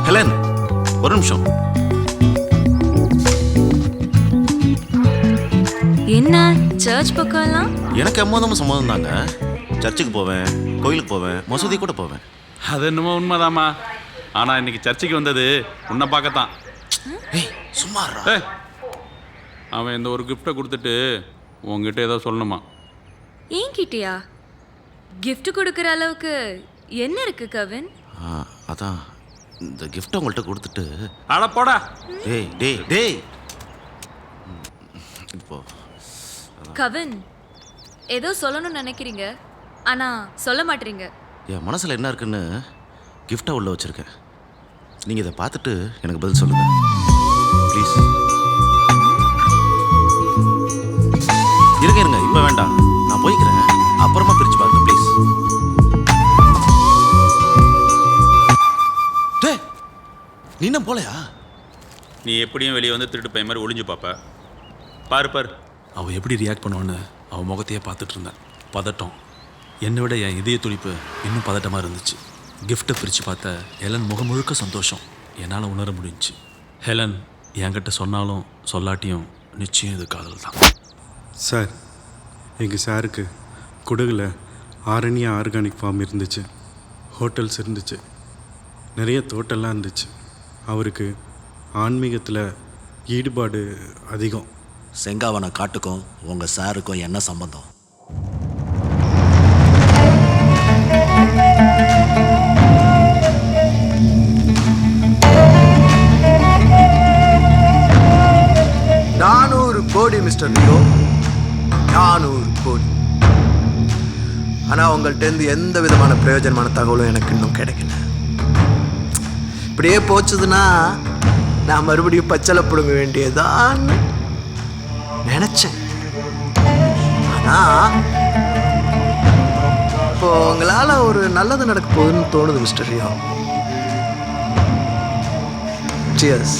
ஹெலன், ஒரு நிமிஷம். என்ன சர்ச் பக்கம்லாம்? எனக்கு எம்மதமும் சம்மதம் தாங்க. சர்ச்சுக்கு போவேன், கோயிலுக்கு போவேன், மசூதி கூட போவேன். அது என்னமோ உண்மைதாம்மா. ஆனால் இன்னைக்கு சர்ச்சுக்கு வந்தது உன்னை பார்க்கத்தான். சும்மா அவன் இந்த ஒரு கிஃப்டை கொடுத்துட்டு உங்ககிட்ட ஏதோ சொல்லணுமா? என்கிட்டயா? gift கொடுக்குற அளவுக்கு என்ன இருக்கு கவின்? அதான் இந்த கிஃப்ட் உங்கள்கிட்ட கொடுத்துட்டு. அட போடா. டேய் இப்போ கவின், ஏதோ சொல்லணும்னு நினைக்கிறீங்க, ஆனா சொல்ல மாட்டீங்க. என் மனசுல என்ன இருக்குன்னு கிஃப்டா உள்ள வச்சிருக்கேன். நீங்க இதை பார்த்துட்டு எனக்கு பதில் சொல்லுங்க ப்ளீஸ். இருங்க, இப்ப வேண்டாம், நான் போய்க்கிறேன். அப்புறமா பிரிச்சு பாருங்க ப்ளீஸ். நீ என்ன போலையா? நீ எப்படியும் வெளியே வந்து திருட்டு பையன் மாதிரி ஒளிஞ்சு பாப்ப. பாரு அவள் எப்படி ரியாக்ட் பண்ணுவான்னு அவன் முகத்தையே பார்த்துட்டு இருந்தேன். பதட்டம். என்னை விட என் இதய துடிப்பு இன்னும் பதட்டமாக இருந்துச்சு. கிஃப்ட்டை பிரித்து பார்த்த ஹெலன் முகம் முழுக்க சந்தோஷம் என்னால் உணர முடிஞ்சிச்சு. ஹெலன் என்கிட்ட சொன்னாலும் சொல்லாட்டியும் நிச்சயம் இது காதல் தான். சார், எங்கள் சாருக்கு குடகுல ஆரண்யா ஆர்கானிக் ஃபார்ம் இருந்துச்சு, ஹோட்டல்ஸ் இருந்துச்சு, நிறைய தோட்டம்லாம் இருந்துச்சு. அவருக்கு ஆன்மீகத்தில் ஈடுபாடு அதிகம். செங்காவன காட்டுக்கும் உங்கள் சாருக்கும் என்ன சம்பந்தம்? கோடி மிஸ்டர் லியோ, 400 கோடி. ஆனால் உங்கள்கிட்டருந்து எந்த விதமான பிரயோஜனமான தகவலும் எனக்கு இன்னும் கிடைக்கல. இப்படியே போச்சுதுன்னா நான் மறுபடியும் பச்சளை பிடுங்க வேண்டியதான்னு நினைச்சேன். ஆனா இப்போ உங்களால ஒரு நல்லது நடக்க போகுதுன்னு தோணுது mister Rio. Cheers.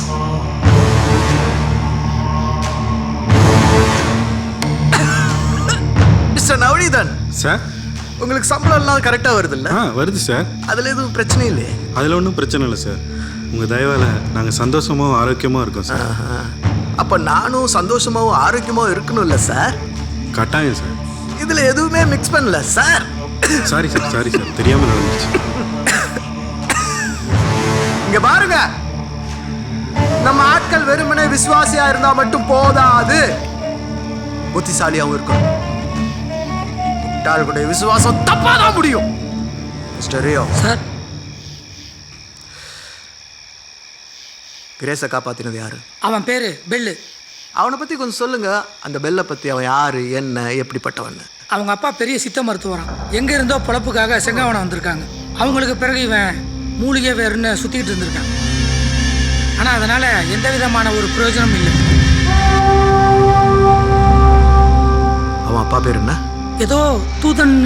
Mister Navaneethan sir, உங்களுக்கு சம்பளம் எல்லாம் கரெக்டாக வருது இல்லை? வருது சார். அதில் எதுவும் பிரச்சனை இல்லையே? அதில் ஒன்றும் பிரச்சனை இல்லை சார். உங்கள் தயவால் நாங்கள் சந்தோஷமாகவும் ஆரோக்கியமாக இருக்கோம் சார். அப்போ நானும் சந்தோஷமாகவும் ஆரோக்கியமாகவும் இருக்கணும்ல சார்? கட்டாயம் சார். இதில் எதுவுமே மிக்ஸ் பண்ணல sir. Sorry sir, sorry sir, தெரியாமல் நடந்துச்சு. இங்க பாருங்க, நம்ம ஆட்கள் வெறுமனே விசுவாசியா இருந்தா மட்டும் போதாது, புத்திசாலியாவும் இருக்கணும். முட்டாள்களுடைய விசுவாசம் தப்பாதான் முடியும். மிஸ்டர் ரியோ சார், கிரேஸை காப்பாத்தினது யாரு? அவன் பேரு பெல்லு. அவனை பத்தி கொஞ்சம் சொல்லுங்க. அந்த பெல்லை பத்தி அவன் யாரு, என்ன, எப்படிப்பட்டவன்? அவங்க அப்பா பெரிய சித்த மருத்துவரான். எங்க இருந்தோ பொழப்புக்காக செங்காவனம் வந்திருக்காங்க. அவங்களுக்கு பிறகு இவன் மூலிகை வேறுன்னு சுத்திக்கிட்டு இருந்திருக்கான். ஆனா அதனால எந்த விதமான ஒரு பிரயோஜனம் இல்லை. அவன் அப்பா பேர் என்ன? ஏதோ தூதன்.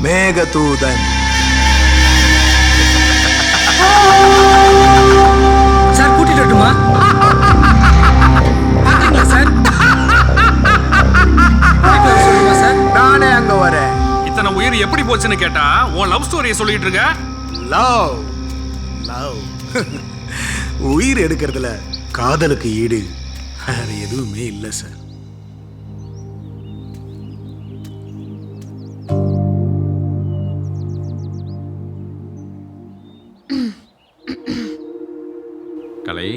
மேக தூதன். சார் கூட்டிட்டு வரட்டுமா? பாத்தீங்களா சார்? நானே அங்க வரேன். இத்தனை உயிர் எப்படி போச்சுன்னு கேட்டா உன் லவ் ஸ்டோரியை சொல்லிட்டு இருக்க. லவ் லவ் உயிர் எடுக்கிறதுல காதலுக்கு ஈடு வேற எதுவுமே இல்லை சார். கலை,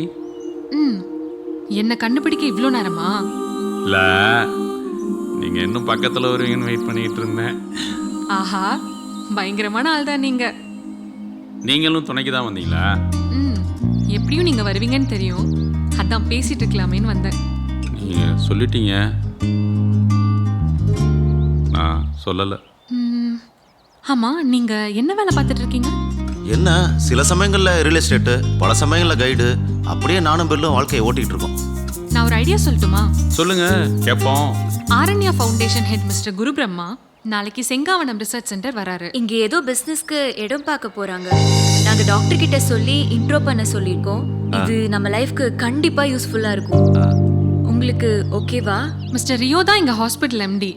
என்ன கண்டுபிடிக்க இவ்வளோ நேரமா? இல்ல, நீங்க இன்னும் பக்கத்துல வருவீங்கன்னு வெயிட் பண்ணிட்டு இருந்தேன். ஆஹா, பயங்கரமான ஆள் தான் நீங்க. நீங்களும் துணைக்கு தான் வந்தீங்களா? எப்படியும் நீங்க வருவீங்கன்னு தெரியும், அதான் பேசிட்டு இருக்கலாமேன்னு வந்தேன். நீங்க சொல்லிட்டீங்க, நான் சொல்லல. ஆமா, நீங்க என்ன வேலை பார்த்துட்டு இருக்கீங்க? என்ன, சில சமயங்கள்ல ரியல் எஸ்டேட்டு, பல சமயங்கள்ல கைடு, அப்படியே நானும் பெல்லும் வாழ்க்கையை ஓட்டிட்டு இருக்கோம். நான் ஒரு ஐடியா சொல்லட்டுமா? சொல்லுங்க, கேட்போம். ஆரண்யா ஃபவுண்டேஷன் ஹெட் மிஸ்டர் குரு பிரம்மா நாளைக்கு செங்காவனம் ரிசர்ச் சென்டர் வராரு. இங்க ஏதோ பிசினஸ்க்கு இடம் பார்க்க போறாங்க. நாங்க டாக்டர் கிட்ட சொல்லி இன்ட்ரோ பண்ண சொல்லியிருக்கோம். இது நம்ம லைஃப்க்கு கண்டிப்பா யூஸ்ஃபுல்லா இருக்கும். உங்களுக்கு ஓகேவா? மிஸ்டர் ரியோ தான் எங்க ஹாஸ்பிட்டல் எம்டி.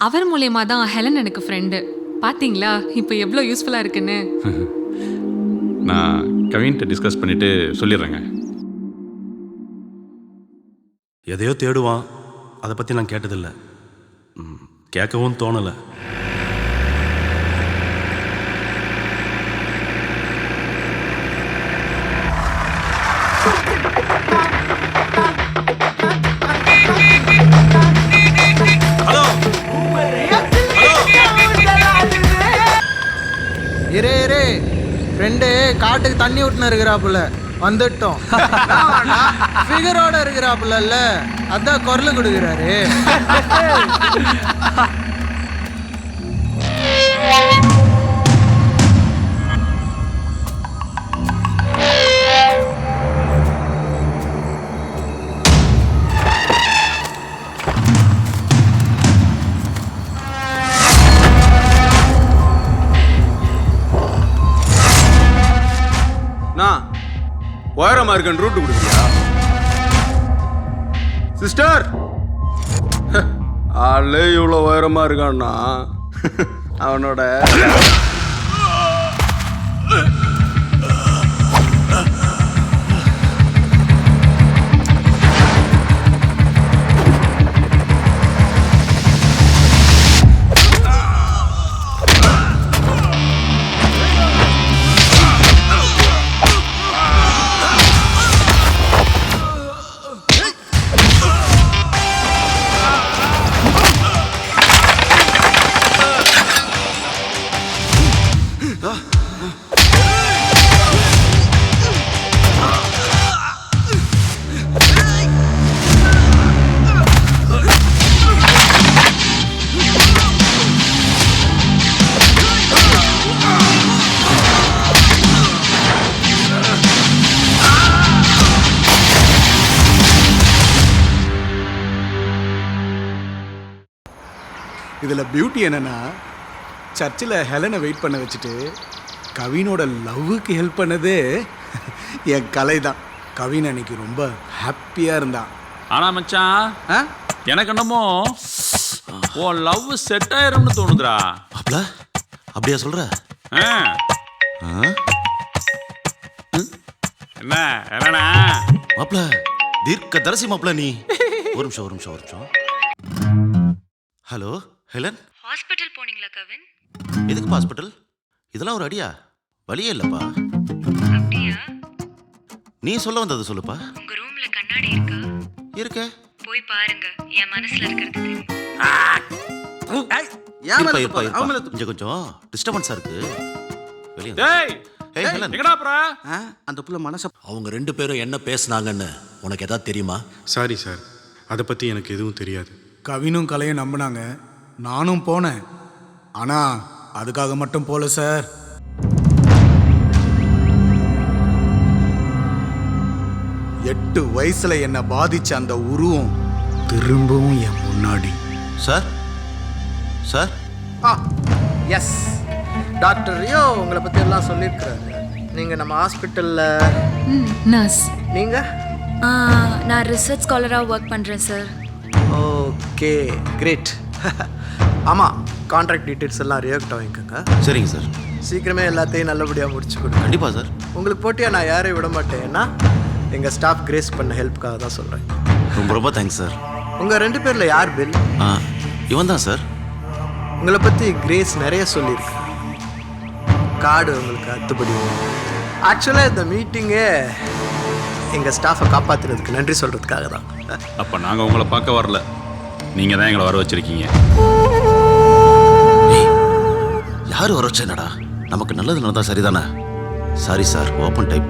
அவர் மூலமா தான் ஹெலன் எனக்கு ஃப்ரெண்டு. பாத்தீங்களா இப்போ எவ்வளோ யூஸ்ஃபுல்லா இருக்குன்னு. நான் கவின்கிட்ட டிஸ்கஸ் பண்ணிட்டு சொல்லிடுறேங்க. எதையோ தேடுவான், அதை பற்றி நான் கேட்டதில்லை, கேட்கவும் தோணலை. இரே ஃப்ரெண்டு காட்டுக்கு தண்ணி விட்டுன்னு இருக்கிறாப்புல, வந்துட்டோம். ஃபிகரோட இருக்கிறாப்புல, அதான் குரல் கொடுக்குறாரு. உயரமா இருக்கன்னு ரூட்டு கொடுக்குறியா சிஸ்டர்? ஆளே இவ்வளோ உயரமா இருக்கான்னா அவனோட இதில் பியூட்டி என்னன்னா சர்ச்சில் ஹெலனை வெயிட் பண்ண வச்சுட்டு கவினோட லவ்வுக்கு ஹெல்ப் பண்ணது என் கலை தான். கவின் அன்னைக்கு ரொம்ப ஹாப்பியாக இருந்தான். ஆனா மச்சான், எனக்கு என்னமோ உன் லவ் செட் ஆயிரும்னு தோணுதுடா. மாப்ள அப்படியா சொல்ற? என்ன என்னடா மாப்ள தீர்க்க தரிசி மாப்ள நீ. ஒரு நிமிஷம். ஹலோ ஹெலன், ஹாஸ்பிட்டல் போனீங்களா கவின்? எதுக்கு ஹாஸ்பிட்டல்? இதெல்லாம் ஒரு அடியா? வழியே இல்லப்பா. அப்படியா? நீ சொல்ல வந்தது சொல்லுப்பா. உங்க ரூம்ல கண்ணாடி இருக்கா? இருக்க. போய் பாருங்க, என் மனசுல இருக்கிறது. இங்க கொஞ்சம் டிஸ்டர்பன்ஸா இருக்கு. வெளியே டேய் ஏய் ஹெலன், எங்கடா போற? அந்த புள்ள மனச அவங்க 2 பேரும் என்ன பேசுனாங்கன்னு உனக்கு ஏதாவது தெரியுமா? சாரி சார், அதை பற்றி எனக்கு எதுவும் தெரியாது. கவினும் கலையும் நம்பினாங்க, நானும் போனேன். ஆனால் அதுக்காக மட்டும் போல சார். எட்டு வயசுல என்னை பாதிச்ச அந்த உருவம் திரும்பவும் என் முன்னாடி. Sir sir yes, doctor Rio உங்களை பற்றி எல்லாம் சொல்லியிருக்கிறாரு. நீங்கள் நம்ம ஹாஸ்பிட்டலில் நர்ஸ். நீங்கள்? நான் ரிசர்ச் ஸ்காலராக ஒர்க் பண்ணுறேன் சார். Okay great. ஆமாம், கான்ட்ராக்ட் டீட்டெயில்ஸ் எல்லாம் ரியாக்ட் வாங்கிக்கோங்க. சரிங்க சார். சீக்கிரமே எல்லாத்தையும் நல்லபடியாக முடிச்சு கொடுங்க. கண்டிப்பாக சார். உங்களுக்கு போட்டியாக நான் யாரையும் விட மாட்டேன். ஏன்னா எங்கள் ஸ்டாஃப் கிரேஸ் பண்ண ஹெல்ப்புக்காக தான் சொல்கிறேன். ரொம்ப தேங்க்ஸ் சார். உங்கள் 2 பேரில் யார் பில்? இவன் தான் சார். உங்களை பற்றி கிரேஸ் நிறைய சொல்லியிருக்கு. கார்டு உங்களுக்கு அத்துப்படி. ஆக்சுவலாக இந்த மீட்டிங்கே எங்கள் ஸ்டாஃபை காப்பாற்றுறதுக்கு நன்றி சொல்கிறதுக்காக தான். அப்போ நாங்கள் உங்களை பார்க்க வரல, நீங்கள் தான் எங்களை வர வச்சிருக்கீங்க. யார் வர வச்சா என்னடா? நமக்கு நல்லது நடந்தா சரிதானே? Sorry sir, open type.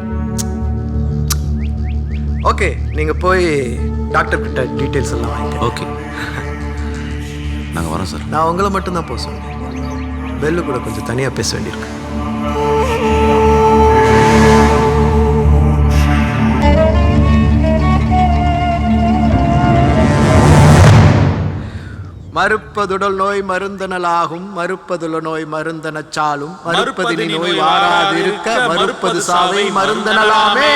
Okay, நீங்கள் போய் டாக்டர் கிட்ட டீட்டெயில்ஸ் எல்லாம் வாங்கிக்க. ஓகே, நாங்கள் வரோம் சார். நான் உங்களை மட்டும்தான் போக சொன்னேன். பெல்லு கூட கொஞ்சம் தனியாக பேச வேண்டியிருக்கு. மறுப்பதுடல் நோய் மருந்தனலாகும், மறுப்பதுல நோய் மருந்தனச்சாலும், மறுப்பதினி நோய் வாராதிருக்க, மறுப்பது சாவை மருந்தனலாமே.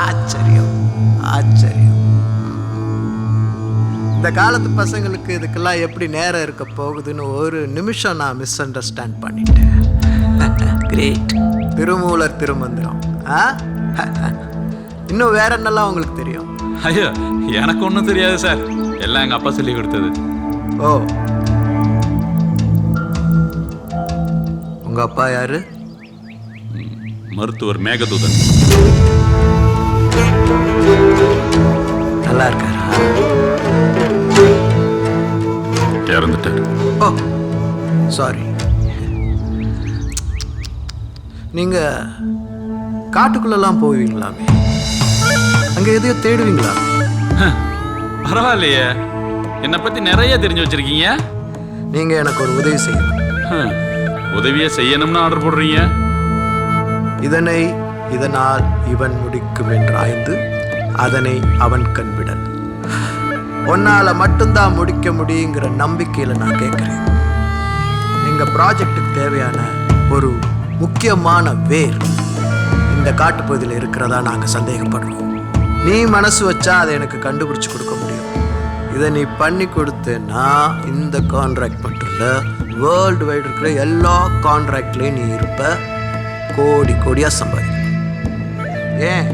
ஆச்சரியம் ஆச்சரியம். இந்த காலத்து பசங்களுக்கு இதுக்கெல்லாம் எப்படி நேரம் இருக்க போகுதுன்னு ஒரு நிமிஷம் நான் மிஸ் அண்டர்ஸ்டாண்ட் பண்ணிட்டேன். கிரேட். திருமூலர் திருமந்திரம். இன்னும் வேற என்னெல்லாம் உங்களுக்கு தெரியும்? ஐயோ, எனக்கு ஒன்றும் தெரியாது சார், எல்லாம் எங்கள் அப்பா சொல்லி கொடுத்தது. ஓ, உங்க அப்பா யாரு? மருத்துவர் மேகதூதன். நல்லா இருக்காரா? இறந்துட்டார். ஓ சாரி. நீங்க காட்டுக்குள்ளெல்லாம் போவீங்களாமே, அங்க எதையோ தேடுவீங்களா? பரவாயில்லையே, என்னை பற்றி நிறைய தெரிஞ்சு வச்சிருக்கீங்க. நீங்க எனக்கு ஒரு உதவி செய்யணும். உதவியை செய்யணும்னு ஆர்டர் போடுறீங்க. இதனால் இவன் முடிக்கும் என்று ஆய்ந்து அதனை அவன் கண்விடல். உன்னால மட்டும்தான் முடிக்க முடியுங்கிற நம்பிக்கையில நான் கேட்கிறேன். எங்க ப்ராஜெக்டுக்கு தேவையான ஒரு முக்கியமான வேர் இந்த காட்டுப்பகுதியில் இருக்கிறதா நாங்க சந்தேகப்படுறோம். நீ மனசு வச்சா அதை எனக்கு கண்டுபிடிச்சு கொடுக்க முடியும். இதை நீ பண்ணி கொடுத்தேன்னா இந்த கான்ட்ராக்ட் மட்டும் இல்லை, வேர்ல்டு வைடு இருக்கிற எல்லா கான்ட்ராக்ட்லேயும் நீ இருப்ப, கோடி கோடியா சம்பாதிக்க. ஏன்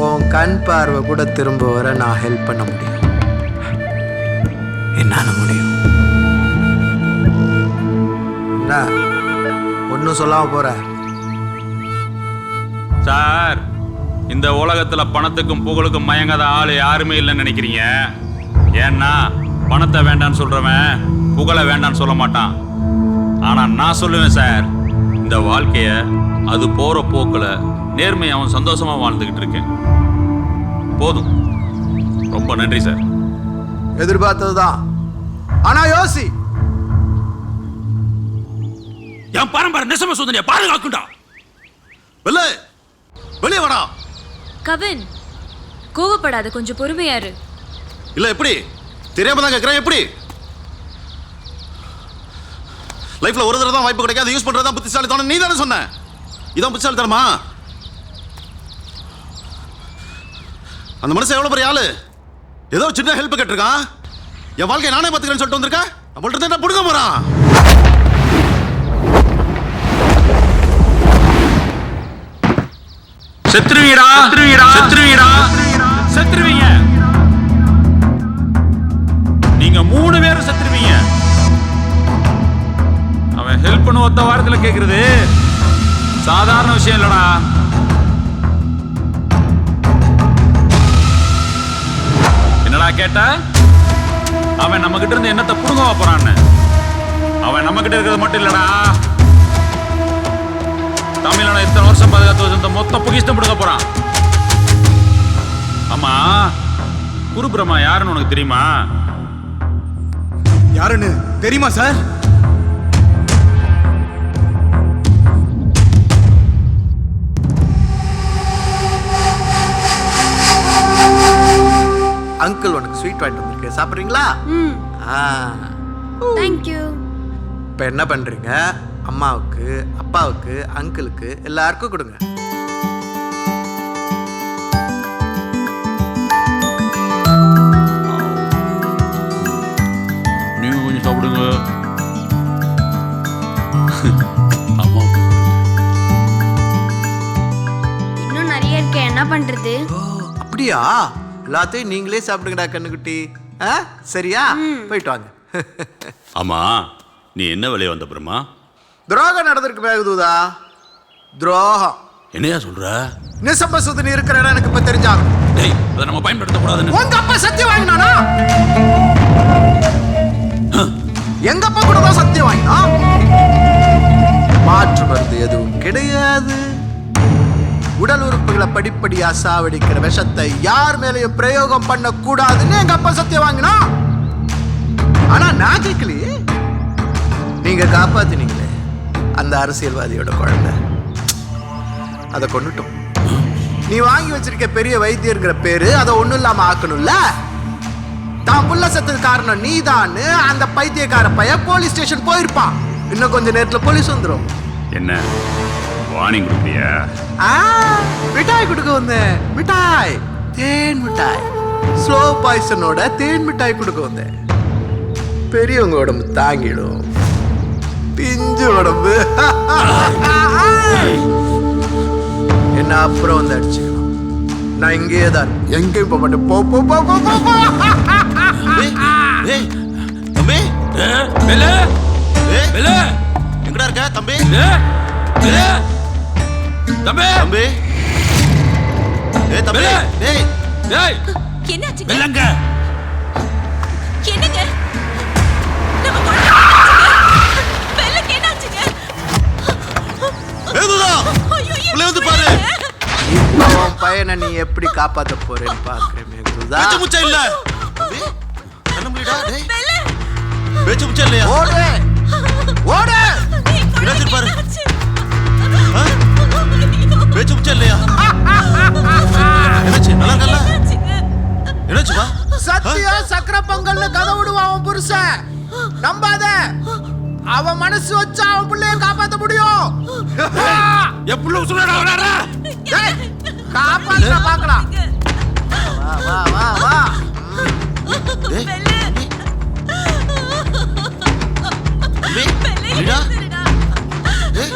உன் கண் பார்வை கூட திரும்ப வர நான் ஹெல்ப் பண்ண முடியும். என்னால முடியும். என்ன ஒன்றும் சொல்லாம போற? சார், இந்த உலகத்தில் பணத்துக்கும் புகழுக்கும் மயங்காத ஆள் யாருமே இல்லைன்னு நினைக்கிறீங்க. ஏன்னா பணத்தை வேண்டான்னு சொல்கிறவன் புகழை வேண்டான்னு சொல்ல மாட்டான். ஆனால் நான் சொல்லுவேன் சார், இந்த வாழ்க்கையை அது போகிற போக்கில் நேர்மையை அவன் சந்தோஷமாக வாழ்ந்துக்கிட்டு இருக்கேன். போதும், ரொம்ப நன்றி சார். எதிர்பார்த்ததுதான். ஆனா யோசி, என் பரம்பரை நெசம சோதனையை பாதுகாக்குண்டா. வெளியே வாடா. கவின், கோவப்படாத, கொஞ்சம் பொறுமையாரு. இல்லை எப்படி தெரியாம தான் கேட்குறேன். எப்படி லைஃப்ல ஒரு தடவை தான் வாய்ப்பு கிடைக்காது, யூஸ் பண்றது தான் புத்திசாலித்தனம். நீ தானே சொன்ன இதான் புத்திசாலித்தனமா? அந்த மனுஷன் எவ்வளவு பெரிய ஆளு, ஏதோ சின்ன ஹெல்ப் கேட்டிருக்கான். என் வாழ்க்கையை நானே பார்த்துக்கிறேன்னு சொல்லிட்டு வந்திருக்கேன். நம்மள்ட்ட தான் புடுங்க போறான். செத்துருவீடா செத்துருவீடா செத்துருவீங்க. நீங்க 3 பேரும் செத்துருவீங்க. அவன் ஹெல்ப் பண்ண ஒத்த வாரத்தில் கேட்கறது சாதாரண விஷயம் இல்லடா. என்னடா கேட்ட? அவன் நம்ம கிட்ட இருந்து என்னத்தை புடுங்க போறான்னு. அவன் நம்ம கிட்ட இருக்கிறது மட்டும் இல்லடா, தமிழ்நாடு இத்தனை வருஷம் பாதுகாத்து மொத்த பொக்கிஷ்டம் புடுங்க போறான். ஆமா, குரு பிரம்மா யாருன்னு உனக்கு தெரியுமா? யாருன்னு தெரியுமா சார்? அங்கிள் உனக்கு ஸ்வீட் வாங்கிட்டு வந்திருக்கேன், சாப்பிட்றீங்களா? தேங்க்யூ. இப்போ என்ன பண்ணுறீங்க? அம்மாவுக்கு, அப்பாவுக்கு, அங்கிளுக்கு எல்லாருக்கும் கொடுங்க. நீங்க கொஞ்சம் சாப்பிடுங்க. இன்னும் நிறைய இருக்கு, என்ன பண்றது? அப்படியா? எல்லாத்தையும் நீங்களே சாப்பிடுங்கடா கண்ணுக்குட்டி. சரியா? போயிட்டு வாங்க. ஆமா, நீ என்ன வேலையை வந்த பிரம்மா? துரோகம் நடந்திருக்கு மேகதூதா. துரோகம். என்னையா சொல்ற? நிசம்பசுதன் இருக்கிற இடம் எனக்கு இப்ப தெரிஞ்சாகும். டேய், அதை நம்ம பயன்படுத்த கூடாதுன்னு. உங்க அப்பா சத்தியம் வாங்கினானா? எங்க அப்பா கூட தான் சத்தியம் வாங்கினா. மாற்று மருந்து எதுவும் கிடையாது. உடல் உறுப்புகளை படிப்படியா சாவடிக்கிற விஷத்தை யார் மேலேயும் பிரயோகம் பண்ண கூடாதுன்னு எங்க அப்பா சத்தியம் வாங்கினா. ஆனா நான் கேட்கலையே. நீங்க காப்பாத்தினீங்களே அந்த அரசியல்வாதியோட குழந்தை, அதை கொண்டுட்டோம். நீ வாங்கி வச்சிருக்க பெரிய வைத்தியர்ங்கிற பேரு அதை ஒண்ணும் இல்லாம ஆக்கணும்ல. தான் புள்ள செத்தது காரணம் நீதான்னு அந்த பைத்தியக்கார பையன் போலீஸ் ஸ்டேஷன் போயிருப்பான். இன்னும் கொஞ்ச நேரத்துல போலீஸ் வந்துடும். என்ன வார்னிங் கொடுப்பியா? மிட்டாய் கொடுக்க வந்தேன். மிட்டாய், தேன் மிட்டாய், ஸ்லோ பாய்சனோட தேன் மிட்டாய் கொடுக்க வந்தேன். பெரியவங்க உடம்பு தாங்கிடும், பிஞ்சு உடம்பு என்ன அப்புறம் வந்து அடிச்சுக்கணும். நான் இங்கேயே தான், எங்கேயும் போக மாட்டேன். போ போ போ போ போ. தம்பி எங்கடா இருக்க தம்பி? தம்பி தம்பி தம்பி டேய் டேய் என்னாச்சு? வெள்ளங்க என்னங்க? நம்ம வெள்ளங்க என்னாச்சுங்க? ஏதுடா உள்ள வந்து பாரு. இப்போ உன் பையனை நீ எப்படி காப்பாத்த போறேன்னு பாக்குறேன் மேகதூதா. பேச்சு முச்சா இல்ல தம்பி? என்ன முடிடா டேய்? பேச்சு முச்சா இல்லையா? ஓடு ஓடு. என்னாச்சு பாரு. பேச்சு முச்சா இல்லையா? என்னாச்சு? நல்லா இருக்கல? என்னாச்சு வா? சத்தியா சக்கர பொங்கல்னு கதை விடுவான் அவன் புருஷன். நம்பாத. அவன் மனசு வச்சா அவன் பிள்ளைய காப்பாத்த முடியும். எப்படி உசுரடா வராரா? காப்பாத்த பார்க்கலாம். வா வா வா வா. டேய் விடா. டேய்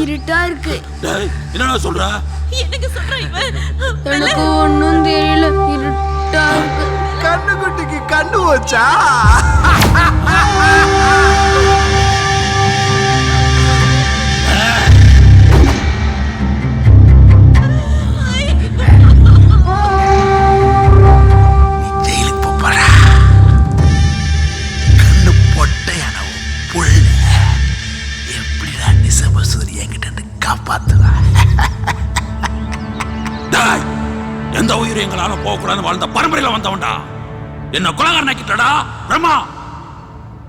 இருட்டா இருக்கு. என்னடா சொல்ற? என்னங்க சொல்ற இவன்? எனக்கு ஒண்ணும் தெரியல, இருட்டா இருக்கு. கண்ணுக்குட்டிக்கு கண்ணு வச்சா எந்த உயிரும் எங்களால போகக்கூடாதுன்னு வாழ்ந்த பரம்பரையில வந்தவன்டா. என்ன கொலகாரனாக்கிட்டடா பிரம்மா.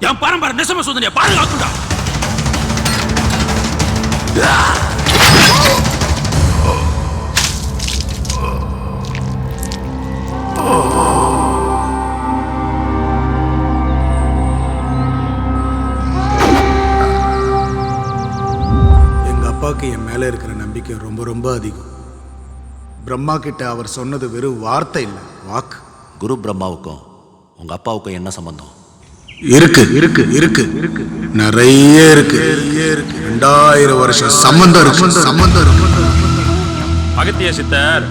என் பரம்பரை நிசம சூதனையை பாதுகாத்துடா. எங்க அப்பாவுக்கு என் மேல இருக்கிற நம்பிக்கை ரொம்ப ரொம்ப அதிகம். பிரம்மா கிட்ட அவர் சொன்னது வெறும் வார்த்தை இல்லை, வாக்கு. குரு பிரம்மாவுக்கும் உங்க அப்பாவுக்கும் என்ன சம்பந்தம்? இருக்கு இருக்கு இருக்கு இருக்கு நிறைய இருக்கு 2000 வருஷம் சம்பந்தம் இருக்கு. அகத்திய சித்தர்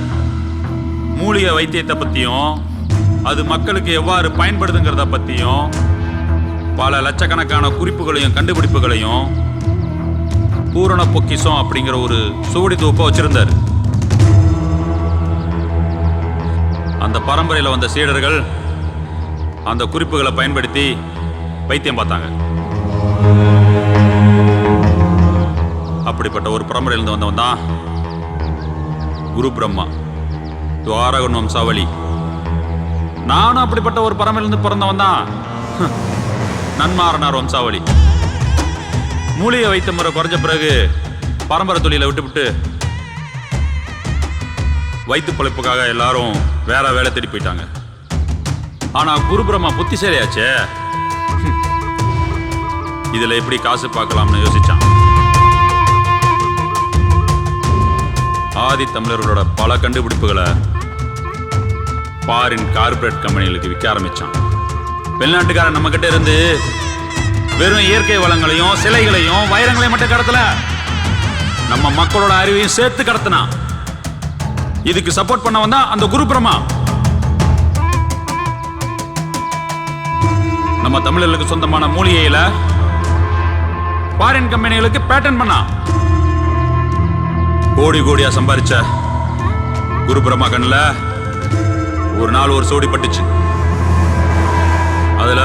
மூலிகை வைத்தியத்தை பத்தியும் அது மக்களுக்கு எவ்வாறு பயன்படுதுங்கிறத பத்தியும் பல லட்சக்கணக்கான குறிப்புகளையும் கண்டுபிடிப்புகளையும் பூரண பொக்கிஷம் அப்படிங்கிற ஒரு சுவடி தொகுப்பை வச்சிருந்தார். அந்த பரம்பரையில் வந்த சீடர்கள் அந்த குறிப்புகளை பயன்படுத்தி வைத்தியம் பார்த்தாங்க. அப்படிப்பட்ட ஒரு பரம்பரையிலிருந்து வந்தவன் தான் குரு பிரம்மா, துவாரகன் வம்சாவளி. நானும் அப்படிப்பட்ட ஒரு பரம்பரையிலிருந்து பிறந்தவன் தான் நன்மாரனார் வம்சாவளி. மூலிகை வைத்திய முறை குறைஞ்ச பிறகு பரம்பரை தொழிலை விட்டுவிட்டு வயிற்று பிழைப்புக்காக எல்லாரும் வேற வேலை தேடி போயிட்டாங்க. ஆனா குரு பிரம்மா புத்திசாலியாச்சே, இதுல எப்படி காசு பார்க்கலாம்னு யோசிச்சான். ஆதி தமிழர்களோட பல கண்டுபிடிப்புகளை ஃபாரின் கார்பரேட் கம்பெனிகளுக்கு விற்க ஆரம்பிச்சான். வெளிநாட்டுக்காரன் நம்ம கிட்ட இருந்து வெறும் இயற்கை வளங்களையும் சிலைகளையும் வைரங்களையும் மட்டும் கடத்தல, நம்ம மக்களோட அறிவையும் சேர்த்து கடத்தினான். இதுக்கு சப்போர்ட் பண்ண வந்தா அந்த குரு பிரம்மா. நம்ம தமிழர்களுக்கு சொந்தமான மூலிகையில ஃபாரின் கம்பெனிகளுக்கு பேட்டன் பண்ணா. கோடி கோடியா சம்பாதிச்ச குரு பிரம்மா கண்ணுல ஒரு நாள் ஒரு சோடி பட்டுச்சு. அதுல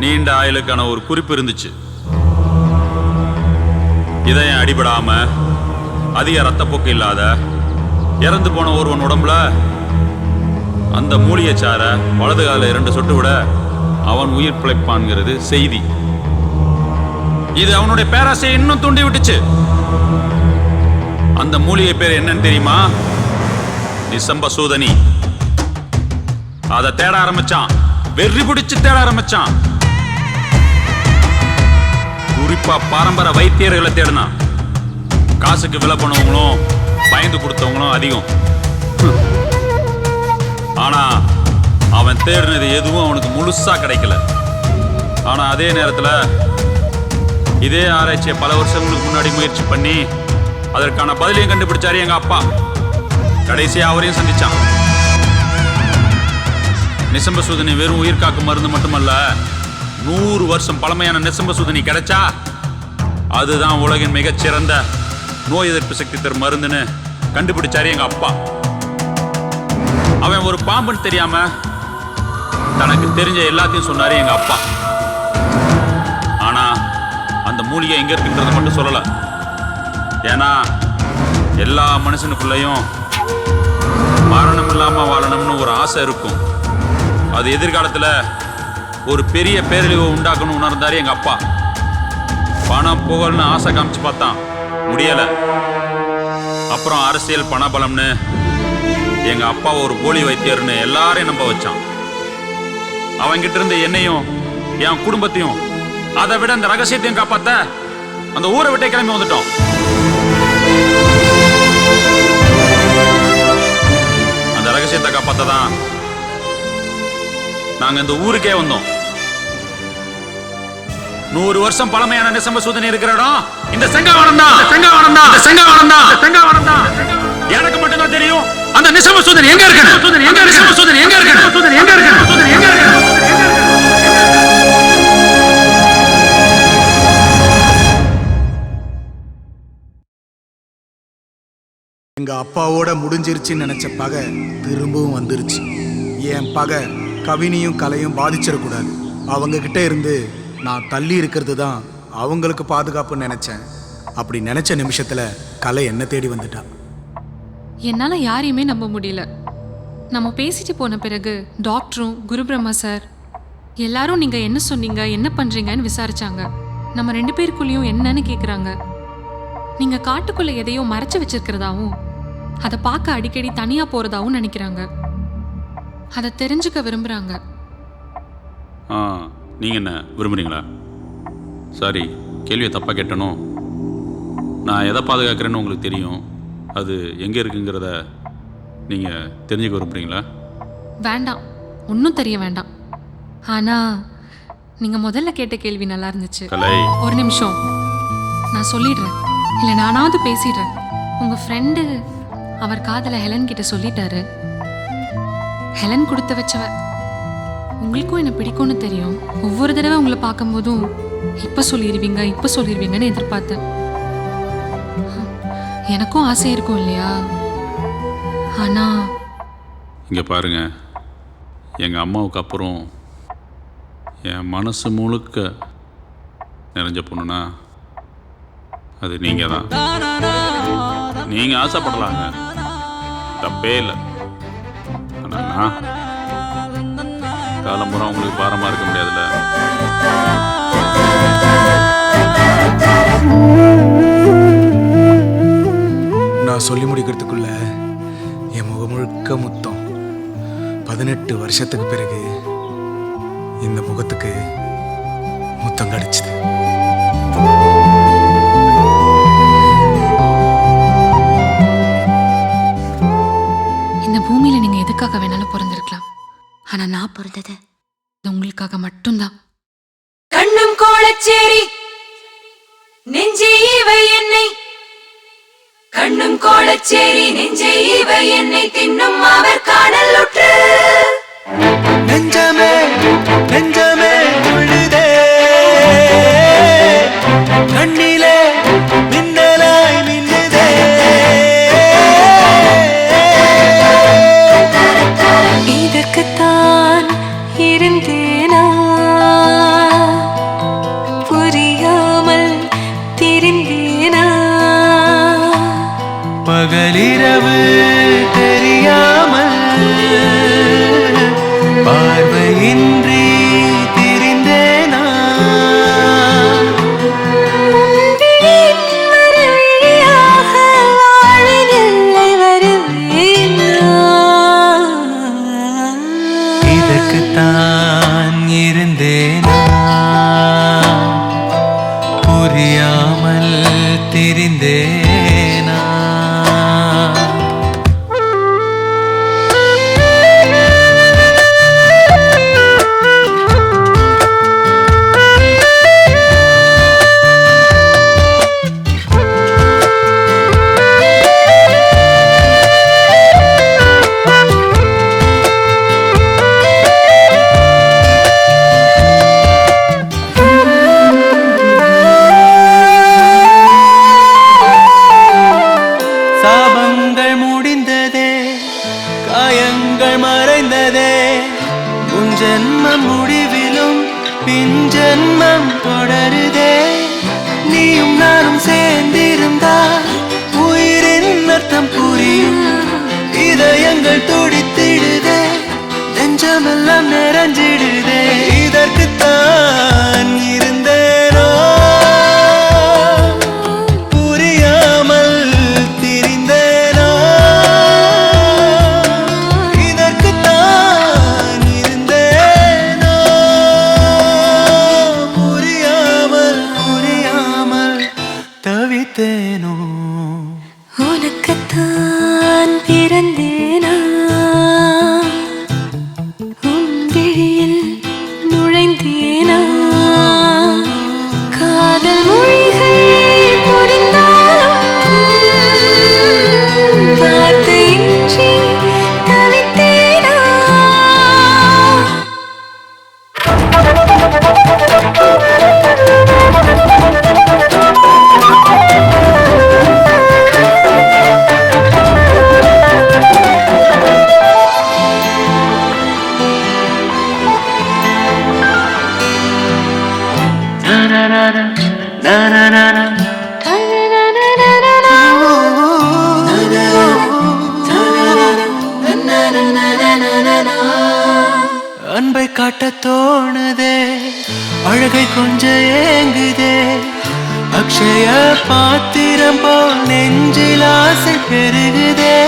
நீண்ட ஆயுளுக்கான ஒரு குறிப்பு இருந்துச்சு. இதயம் அடிபடாம அதிக ரத்தப்போக்கு இல்லாத இறந்து போன ஒருவன் உடம்புல அந்த மூலிகை சார வலது கால 2 சொட்டு விட அவன் உயிர் பிழைப்பான்கிறது செய்தி. இது அவனுடைய பேராசையை இன்னும் தூண்டி விட்டுச்சு. அந்த மூலிகை பேர் என்னன்னு தெரியுமா? நிசம்ப சூதனி. அதை தேட ஆரம்பிச்சான், வெறி பிடிச்சு தேட ஆரம்பிச்சான். குறிப்பா பாரம்பரிய வைத்தியர்களை தேடினான். காசுக்கு விலை பண்ணவங்களும் பயந்து கொடுத்தவங்களும் அதிகம். ஆனா அவன் தேடினது எதுவும் அவனுக்கு முழுசா கிடைக்கல. ஆனா அதே நேரத்துல இதே ஆராய்ச்சியை பல வருஷங்களுக்கு முன்னாடி முயற்சி பண்ணி அதற்கான பதிலையும் கண்டுபிடிச்சாரு எங்க அப்பா. கடைசியா அவரையும் சந்திச்சான். நிசம்ப சூதனி வெறும் உயிர் காக்கும் மருந்து மட்டுமல்ல, 100 வருஷம் பழமையான நிசம்ப சூதனி கிடைச்சா அதுதான் உலகின் மிகச்சிறந்த நோய் எதிர்ப்பு சக்தி தரும் மருந்துன்னு கண்டுபிடிச்சாரு எங்க அப்பா. அவன் ஒரு பாம்புன்னு தெரியாம தனக்கு தெரிஞ்ச எல்லாத்தையும் சொன்னாரு எங்க அப்பா. ஆனா அந்த மூலிகை எங்க இருக்குன்றது மட்டும் சொல்லல. ஏன்னா எல்லா மனுஷனுக்குள்ளேயும் மரணம் இல்லாம வாழணும்னு ஒரு ஆசை இருக்கும். அது எதிர்காலத்துல ஒரு பெரிய பேரழிவை உண்டாக்கணும்னு உணர்ந்தாரு எங்க அப்பா. பணம் புகழ்னு ஆசை காமிச்சு பார்த்தான், முடியல. அப்புறம் அரசியல் பணபலம்னு எங்க அப்பா ஒரு போலி வைத்தியர்னு எல்லாரையும் நம்ப வச்சான். அவங்கிட்ட இருந்து என்னையும் என் குடும்பத்தையும் அதை விட அந்த ரகசியத்தையும் காப்பாத்த அந்த ஊரை விட்டே கிளம்பி வந்துட்டோம். அந்த ரகசியத்தை காப்பாத்ததான் நாங்க இந்த ஊருக்கே வந்தோம். 100 வருஷம் பழமையான நிசம்ப சூதனை இருக்கிற இடம் இந்த செங்காவனம் தான். செங்காவனம் தான். செங்காவனம் தான். செங்காவனம் தான். எனக்கு மட்டும் தான் தெரியும் அந்த நிசம்ப சூதனை எங்க இருக்கு. சூதனை எங்க இருக்கு. நிசம்ப சூதனை எங்க இருக்கு. சூதனை எங்க இருக்கு. சூதனை எங்க இருக்கு. எங்க அப்பாவோட முடிஞ்சிருச்சுன்னு நினைச்ச பகை திரும்பவும் வந்துருச்சு. என் பகை கவினியும் கலையும் பாதிச்சிடக்கூடாது. அவங்க கிட்ட இருந்து நான் தள்ளி இருக்கிறது தான் அவங்களுக்கு பாதுகாப்புன்னு நினைச்சேன். அப்படி நினைச்ச நிமிஷத்துல கலை என்ன தேடி வந்துட்டா. என்னால் யாரையுமே நம்ப முடியல. நம்ம பேசிட்டு போன பிறகு டாக்டரும் குருபிரம்மா சார் எல்லாரும் நீங்கள் என்ன சொன்னீங்க, என்ன பண்ணுறீங்கன்னு விசாரிச்சாங்க. நம்ம 2 பேருக்குள்ளேயும் என்னன்னு கேட்குறாங்க. நீங்கள் காட்டுக்குள்ளே எதையோ மறைச்சு வச்சிருக்கிறதாவும் அதை பார்க்க அடிக்கடி தனியாக போகிறதாவும் நினைக்கிறாங்க. அதை தெரிஞ்சுக்க விரும்புகிறாங்க. நீங்கள் என்ன விரும்புகிறீங்களா? சாரி, கேள்வியை தப்பாக கேட்டனும். நான் எதை பாதுகாக்கிறேன்னு உங்களுக்கு தெரியும். அது எங்கே இருக்குங்கிறத நீங்கள் தெரிஞ்சுக்க விரும்புகிறீங்களா? வேண்டாம், ஒன்றும் தெரிய வேண்டாம். ஆனால் நீங்கள் முதல்ல கேட்ட கேள்வி நல்லா இருந்துச்சு. கலை, ஒரு நிமிஷம், நான் சொல்லிடுறேன். இல்லை நானாவது பேசிடுறேன். உங்கள் ஃப்ரெண்டு அவர் காதலை ஹெலன் கிட்ட சொல்லிட்டாரு. ஹெலன் கொடுத்து வச்சவ. உங்களுக்கும் என்ன பிடிக்கும்னு தெரியும். ஒவ்வொரு தடவை உங்களை பார்க்கும்போதும் இப்போ சொல்லிடுவீங்கன்னு எதிர்பார்த்தேன். எனக்கும் ஆசை இருக்கும் இல்லையா? ஆனால் இங்கே பாருங்க, எங்கள் அம்மாவுக்கு அப்புறம் என் மனசு முழுக்க நிறைஞ்ச பொண்ணுனா அது நீங்கள் தான். நீங்கள் ஆசைப்படலாங்க, தப்பே இல்லை. ஆனால் நான் காலம்புறம் உங்களுக்கு பாரமாக இருக்க முடியாதுல்ல. நான் சொல்லி முடிக்கிறதுக்குள்ள என் முகம் முழுக்க முத்தம். 18 வருஷத்துக்கு பிறகு இந்த முகத்துக்கு முத்தம் கிடைச்சது. இந்த பூமியில நீங்க எதுக்காக வேணாலும் பிறந்திருக்கலாம். ஆனா நான் பிறந்தது உங்களுக்காக மட்டும்தான். கண்ணும் கோலச்சேரி நெஞ்சே இவை என்னை, கண்ணும் கோலச்சேரி நெஞ்சே இவை என்னை தின்னும் அவர் காணல் உற்று. நெஞ்சமே நெஞ்சமே துள்ளுதே, கண்ணிலே மின்னலாய் மின்னுதே. இதற்குத்தான் இருந்தேனா, புரியாமல் திரிந்தேனா. பகலிரவு தெரியாமல் பார்வையின்றி திரிந்தேனா. இதற்குத்தான் இருந்தேனா, புரியாமல் திரிந்தேனா. சாபங்கள் முடிந்ததே, காயங்கள் மறைந்ததே. உன் ஜென்மம் முடிவிலும் பின் ஜென்மம் தொடருதே. நீயும் நானும் சேர்ந்திருந்தால் உயிரின் அர்த்தம் புரியும். இதயங்கள் துடித்திடுதே, நெஞ்சமெல்லாம் நிறைஞ்சிடுதே. இதற்குத்தான் இருந்தேனோ, புரியாமல் திரிந்தேனோ. இதற்குத்தான் இருந்தேனோ, புரியாமல் புரியாமல் தவித்தேனோ. உனக்குத்தான் பிறந்தேனா, உன் விழியில் அன்பை காட்ட தோணுதே, அழகை கொஞ்சம் ஏங்குதே, அக்ஷய பாத்திரம் போல் நெஞ்சில் ஆசை பெருகுதே.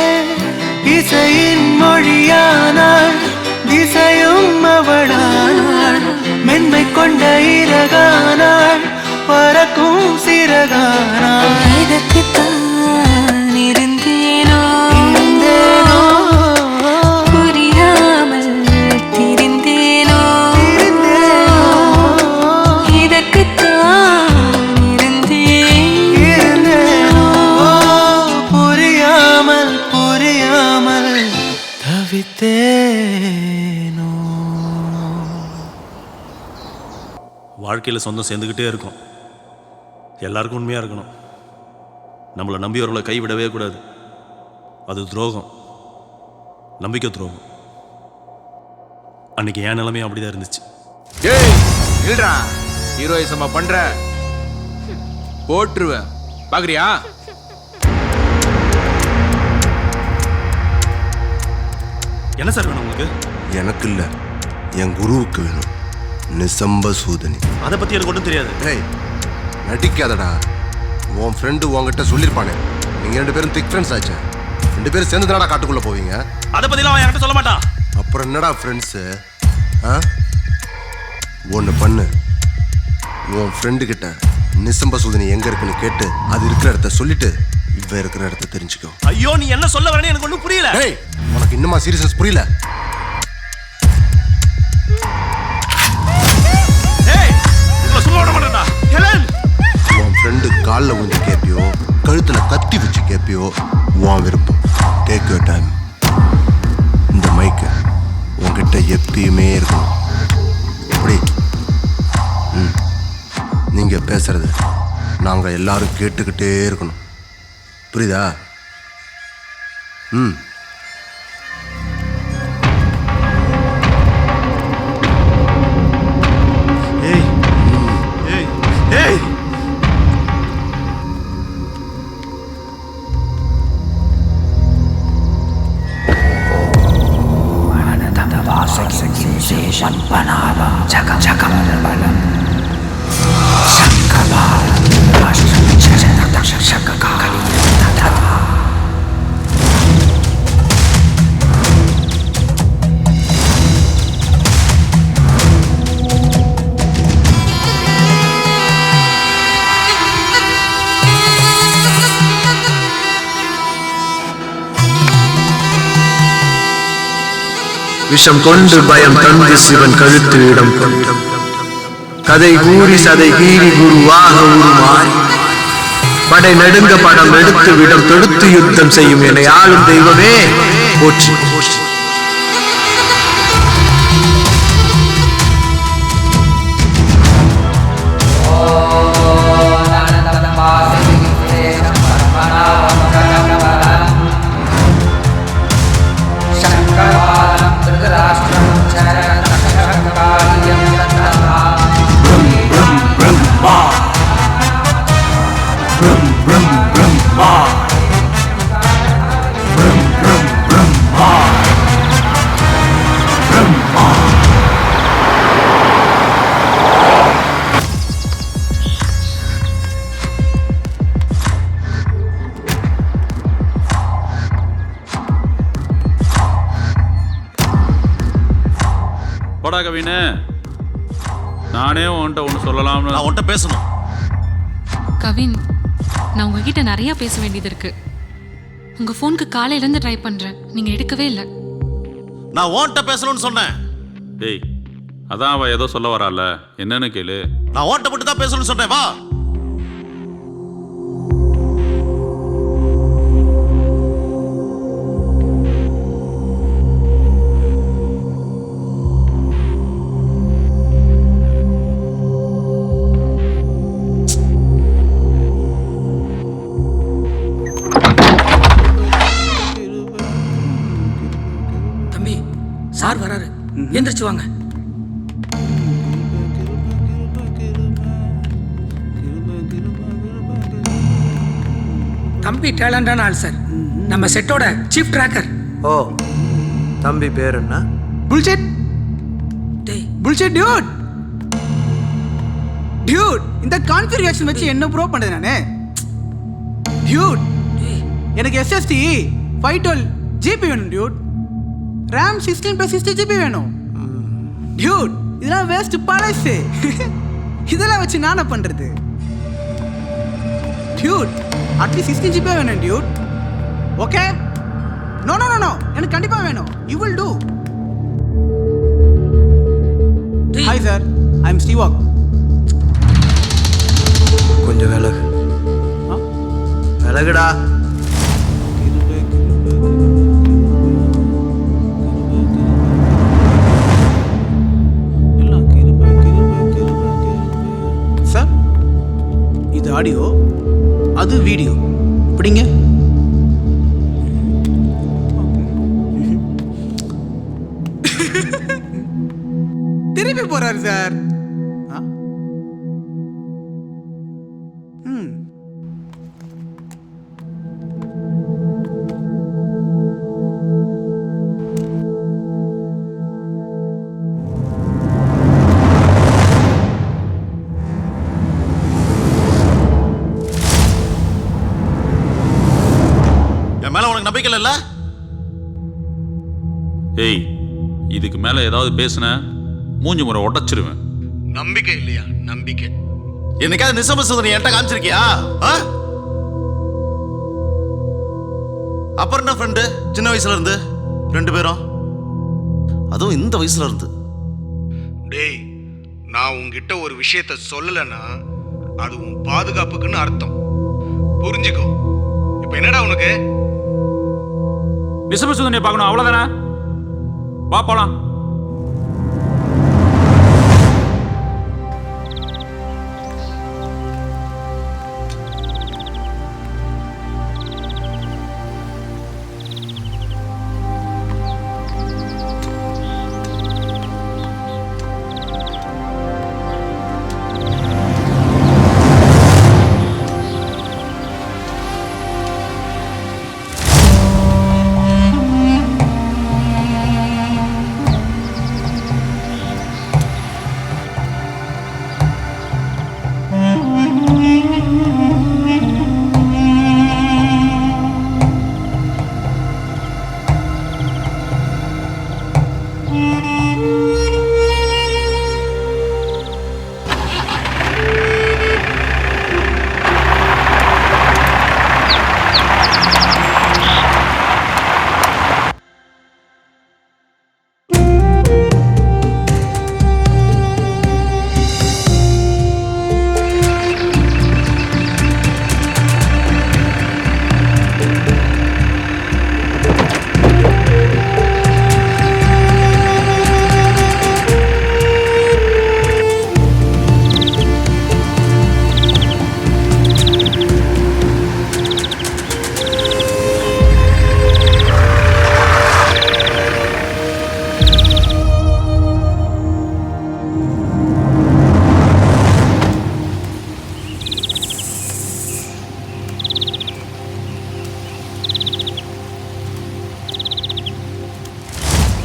இசையின் மொழியானாள், திசையும் அவளானாள், மென்மை கொண்ட இறகானாள், பறக்கும் சிறகானாள். இதற்குத்தான் இருந்தேனோ புரியாமல் திரிந்தேனோ, இதற்குத்தான் இருந்தேனோ புரியாமல் புரியாமல் தவித்தேனோ. வாழ்க்கையில் சொந்தம் சேர்ந்துக்கிட்டே இருக்கும். எல்லாருக்கும் உண்மையாக இருக்கணும். நம்மளை நம்பியவர்களை கைவிடவே கூடாது. அது துரோகம், நம்பிக்கை துரோகம். அன்னைக்கு என் நிலைமையும் அப்படிதான் இருந்துச்சு. ஏய் இல்லடா, ஹீரோயிசமா பண்ற போட்டுருவேன், பாக்குறியா? என்ன சார் வேணும் உங்களுக்கு? எனக்கு இல்லை, என் குருவுக்கு வேணும். நிசம்ப சூதனி. அதை பற்றி எனக்கு ஒன்றும் தெரியாது. ஏய் நடிக்காதடா. உன் ஃப்ரெண்டு உன்கிட்ட சொல்லியிருப்பானே, நீங்கள் 2 பேரும் திக் ஃப்ரெண்ட்ஸ் ஆச்சு. 2 பேரும் சேர்ந்து தானடா காட்டுக்குள்ளே போவீங்க. அதை பற்றிலாம் அவன் என்கிட்ட சொல்ல மாட்டான். அப்புறம் என்னடா ஃப்ரெண்ட்ஸு? ஒன்று பண்ணு, உன் ஃப்ரெண்டு கிட்ட நிசம்ப சூதனி எங்கே இருக்குன்னு கேட்டு அது இருக்கிற இடத்த சொல்லிட்டு இவன் இருக்கிற இடத்த தெரிஞ்சுக்கோ. ஐயோ, நீ என்ன சொல்ல வரேன்னு எனக்கு ஒன்றும் புரியல. ஏய், உனக்கு இன்னுமா சீரியஸ்னஸ் புரியல? உன் ஃப்ரெண்டு காலில் விழுந்து கேட்பியோ, கழுத்தில் கத்தி வச்சு கேட்பியோ, உன் விருப்பம். Take your time. இந்த மைக்கு உன்கிட்ட எப்பயுமே இருக்கணும். எப்படி? நீங்கள் பேசுறது நாங்கள் எல்லாரும் கேட்டுக்கிட்டே இருக்கணும். புரியுதா? ஏய் ஏய் ஏய் விஷம் கொண்டு பயம் தந்து சிவன் கழுத்து இடம் கொண்டு கதை கூறி சதை கீறி குருவாக உருமாறி படை நெடுங்க படம் எடுத்து விடம் தொடுத்து யுத்தம் செய்யும் என்னை ஆளும் தெய்வமே போற்றி. போடா கவினு, நானே உன்கிட்ட ஒன்று சொல்லலாம்னு. நான் உன்கிட்ட பேசணும். கவின், நான் உங்ககிட்ட நிறைய பேச வேண்டியது இருக்கு. உங்க ஃபோனுக்கு காலையிலேருந்து ட்ரை பண்றேன், நீங்க எடுக்கவே இல்லை. நான் உன்கிட்ட பேசணும்னு சொன்னேன். டேய், அதான் அவ ஏதோ சொல்ல வரால, என்னன்னு கேளு. நான் உன்கிட்ட மட்டும் தான் பேசணும்னு சொன்னேன். வா. சார் வராரு, எந்திரிச்சு வாங்க. தம்பி டேலண்டான ஆள் சார். நம்ம செட்டோட சீஃப் ட்ராக்கர். ஓ, தம்பி பேர் என்ன? புல்ஷெட். Bullshit Dude. டியூட், இந்த கான்ஃபிகரேஷன் வச்சு என்ன ப்ரோ பண்றது நானு? டியூட், எனக்கு SSD 512 GB வேணும் டியூட். RAM 16+60 GB வேணும். டியூட், இதெல்லாம் வேஸ்ட் பழசு. இதெல்லாம் வச்சு நான் என்ன பண்றது? டியூட், அட்லீஸ்ட் 16 GB வேணும் dude. Okay? No no no no, எனக்கு கண்டிப்பா வேணும். You will do. Hi sir, I am Steve Waugh. கொஞ்சம் விலகு. விலகுடா. சார், இது ஆடியோ, அது வீடியோ. இப்படிங்க. திருப்பி போறாரு சார். என் மேல உனக்கு நம்பிக்கை இல்ல? ஏய், இதுக்கு மேல ஏதாவது பேசுன மூஞ்சி முறை உடைச்சிருவேன். நம்பிக்கை இல்லையா? நம்பிக்கை. என்னைக்காவது நிசமசூதனை என்கிட்ட காமிச்சிருக்கியா? அப்புறம் என்ன ஃப்ரெண்டு? சின்ன வயசுல இருந்து 2 பேரும், அதுவும் இந்த வயசுல இருந்து. டேய், நான் உங்ககிட்ட ஒரு விஷயத்த சொல்லலைன்னா அது உன் பாதுகாப்புக்குன்னு அர்த்தம். புரிஞ்சுக்கோ. இப்போ என்னடா உனக்கு? நிசமசூதனை பார்க்கணும், அவ்வளவுதானே? வா போலாம்.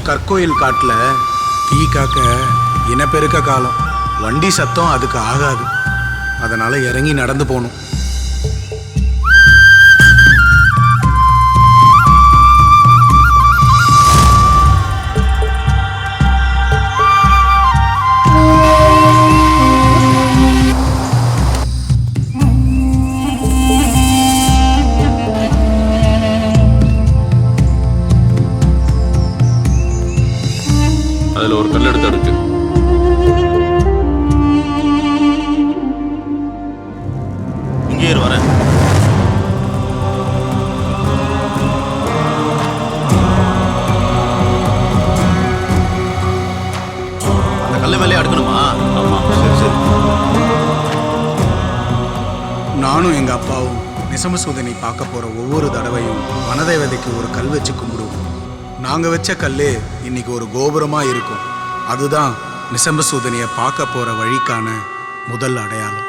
கற்கோயில் காட்டில் தீ காக்க இனப்பெருக்க காலம். வண்டி சத்தம் அதுக்கு ஆகாது. அதனால இறங்கி நடந்து போகணும். அதில் ஒரு கல் எடுத்து அடுக்கு. இங்கே வரேன். அந்த கல்லை மேலே அடுக்கணுமா? ஆமாம். சரி சரி. நானும் எங்கள் அப்பாவும் நிசமசூதனை பார்க்க போகிற ஒவ்வொரு தடவையும் வனதேவதைக்கு ஒரு கல் வச்சு கும்பிடுவோம். நாங்கள் வச்ச கல்லே இன்னைக்கு ஒரு கோபுரமாக இருக்கும். அதுதான் நிசமசூதனையை பார்க்க போகிற வழிக்கான முதல் அடையாளம்.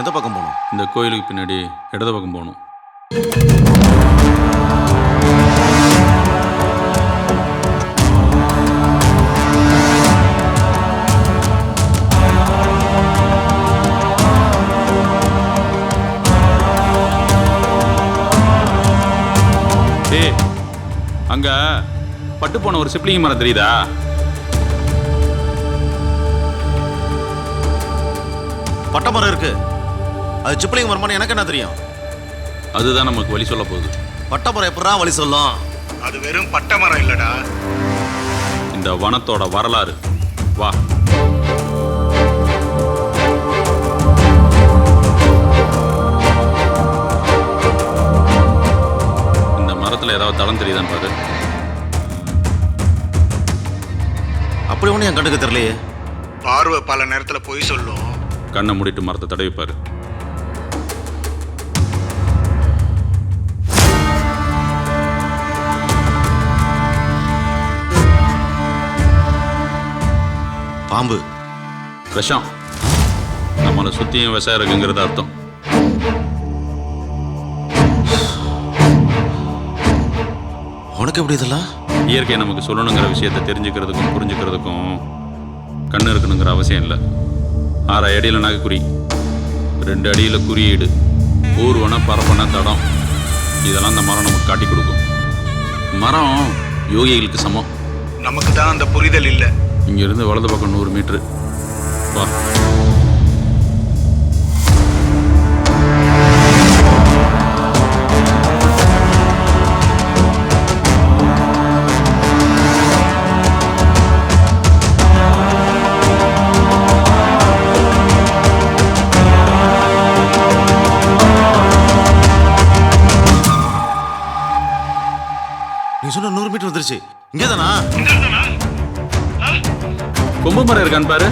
எந்த பக்கம் போகணும்? இந்த கோயிலுக்கு பின்னாடி இடது பக்கம் போகணும். அங்க பட்டு போன ஒரு சிப்ளிங் மரம் தெரியுதா? பட்டை மரம் இருக்கு. அது சிப்ளிங் மரம்னு எனக்கு என்ன தெரியும்? அதுதான் நமக்கு வழி சொல்ல போகுது. பட்டை மரம் எப்படா வழி சொல்லும்? அது வெறும் பட்டை மரம் இல்லடா, இந்த வனத்தோட வரலாறு. வா. இந்த மரத்துல ஏதாவது தடம் தெரியுதான்னு பாரு. அப்படி ஒண்ணு என் கண்ணுக்கு தெரியலையே. பார்வை பல நேரத்துல போய் சொல்லும். கண்ணை மூடிட்டு மரத்தை தடவிப்பாரு. பாம்பு. விஷம். நம்மளை சுத்தியும் விஷம் இருக்குங்கிறது அர்த்தம். உனக்கு எப்படி இதெல்லாம்? இயற்கை நமக்கு சொல்லணுங்கிற விஷயத்தை தெரிஞ்சுக்கிறதுக்கும் புரிஞ்சுக்கிறதுக்கும் கண்ணு இருக்கணுங்கிற அவசியம் இல்லை. 6 அடியில் நகைக்குறி, 2 அடியில் குறியீடு, ஊர்வன பரப்பன தடம், இதெல்லாம் அந்த மரம் நமக்கு காட்டி கொடுக்கும். மரம் யோகிகளுக்கு சமம். நமக்கு தான் அந்த புரிதல் இல்லை. இங்கிருந்து வலது பக்கம் 100 மீட்டரு. வா. நீ சொன்ன 100 மீட்டர் வந்துருச்சு. இங்கே தானா? கொம்பு மரம் இருக்கான்னு பாரு.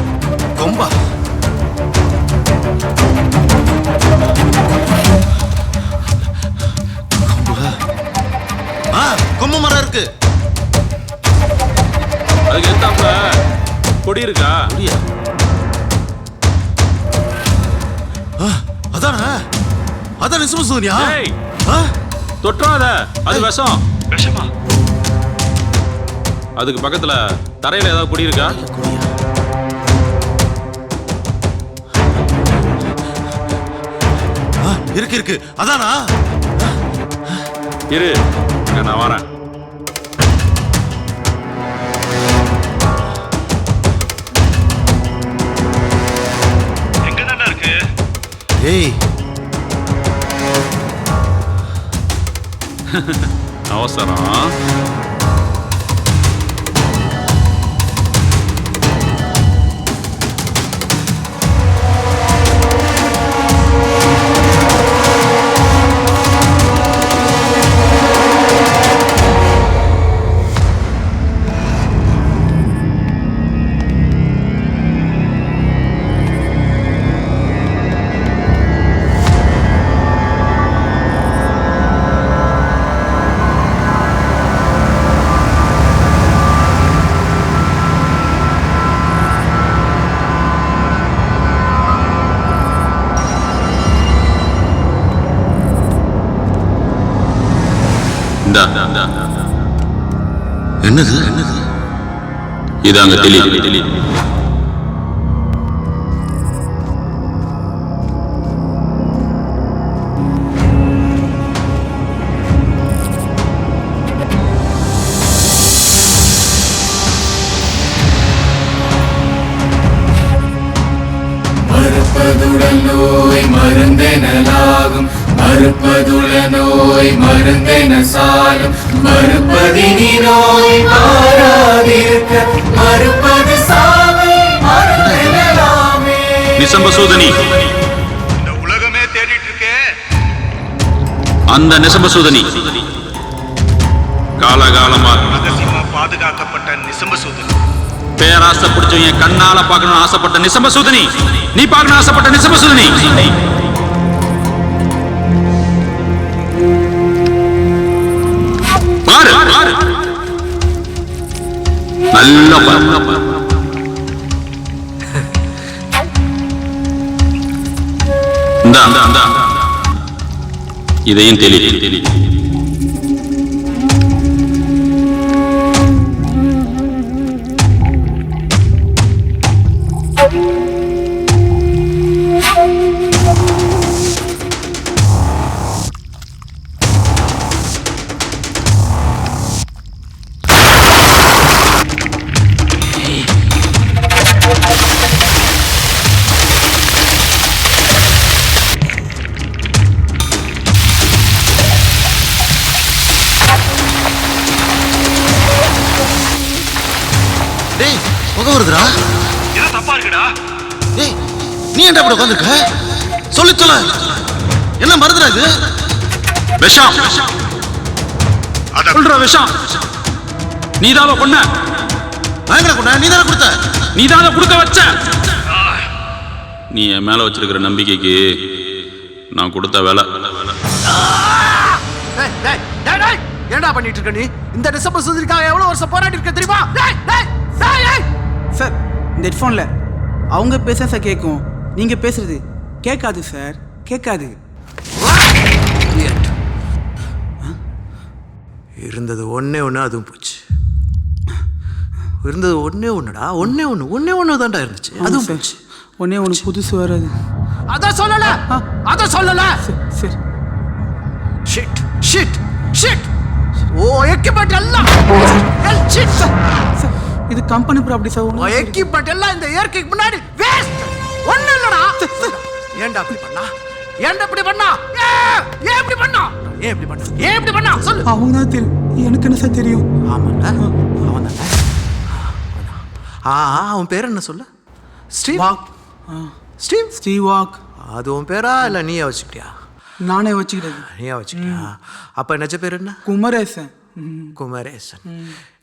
கொம்பா? கொம்பு மரம் இருக்கு. அதுக்கு எத்தாப்ப கொடி இருக்கா? கொடியா? அதானா? அதான் நிசம சூனியா? தொற்றாத, அது விஷம். விஷமா? அதுக்கு பக்கத்துல தரையில ஏதாவது கொடி இருக்கா? இருக்கு இருக்கு. அதானா? இரு, நான் வரேன். எங்க தானே இருக்கு? ஏய், அவசரம். என்னது என்னது? இதாங்க தெளி. மறுப்பதுடன் நோய் மருந்தெனலாகும், மறுப்பதுள நோய் மருந்தென சாலும், மறுப்பதினி நோய் மாறாதிருக்க, மறுப்பது சாவை மருந்தெனலாமே. நிசம்பசூதனி. இந்த உலகமே தேடிட்டு இருக்கே. அந்த நிசம்பசூதனி காலகாலமா ரகசியமா பாதுகாக்கப்பட்ட நிசம்பசூதனி. பேராசை பிடிச்சவங்க கண்ணால பார்க்கணும்னு ஆசைப்பட்ட நிசம்பசூதனி. நீ பார்க்கணும் ஆசைப்பட்ட நிசம்பசூதனி. பாரு நல்ல பாரு. இந்தா இதையும் தெளி. டேய் புகை வருதுடா. இது தப்பா இருக்குடா. டேய் நீ ஏன்டா இப்படி உட்காந்துருக்க? சொல்ல என்ன மருந்துடா இது? விஷம். சொல்ற விஷம். நீதாவ கொன்ன. பயங்கர கொன்ன. நீ தானே கொடுத்த. நீதாவ கொடுக்க வச்ச. நீ என் மேல வச்சிருக்கிற நம்பிக்கைக்கு நான் கொடுத்த வேலை. என்னடா பண்ணிட்டு இருக்க நீ? இந்த டிசம்பர் சுந்தரிக்காக எவ்வளவு வருஷம் போராடி இருக்க தெரியுமா? சார் இந்த ஹெட்ஃபோனில் அவங்க பேச சார் கேட்கும், நீங்கள் பேசுறது கேட்காது சார், கேட்காது. இருந்தது ஒன்னே ஒன்று, அதுவும் போச்சு. இருந்தது ஒன்னே ஒன்றுடா, ஒன்னே தான்டா இருந்துச்சு, அதுவும் போச்சு. ஒன்னே ஒன்று புதுசு வராது. அதான் சொல்லல. சரி. Shit shit shit. ஓ எக்யூப்மெண்ட் எல்லாம் ஷிட் சார். இது கம்பெனி ப்ராப்பர்ட்டி சார். ஓ எக்யூப்மெண்ட் எல்லாம் இந்த இயற்கைக்கு முன்னாடி வேஸ்ட். ஒண்ணு இல்லடா. ஏன்டா இப்படி பண்ணா? ஏன் இப்படி பண்ணா? சொல்லு. அவங்க தான் தெரியும், எனக்கு என்ன சார் தெரியும்? ஆமாண்ணா, அவன் தானே. அவன் பேர் என்ன சொல்ல? Steve Waugh. அது உன் பேரா இல்லை நீயே வச்சுக்கிட்டியா? நானே வச்சுக்கிட்டது. நீயா வச்சுக்கிட்டியா? அப்போ நிஜ பேர் என்ன? குமரேசன்.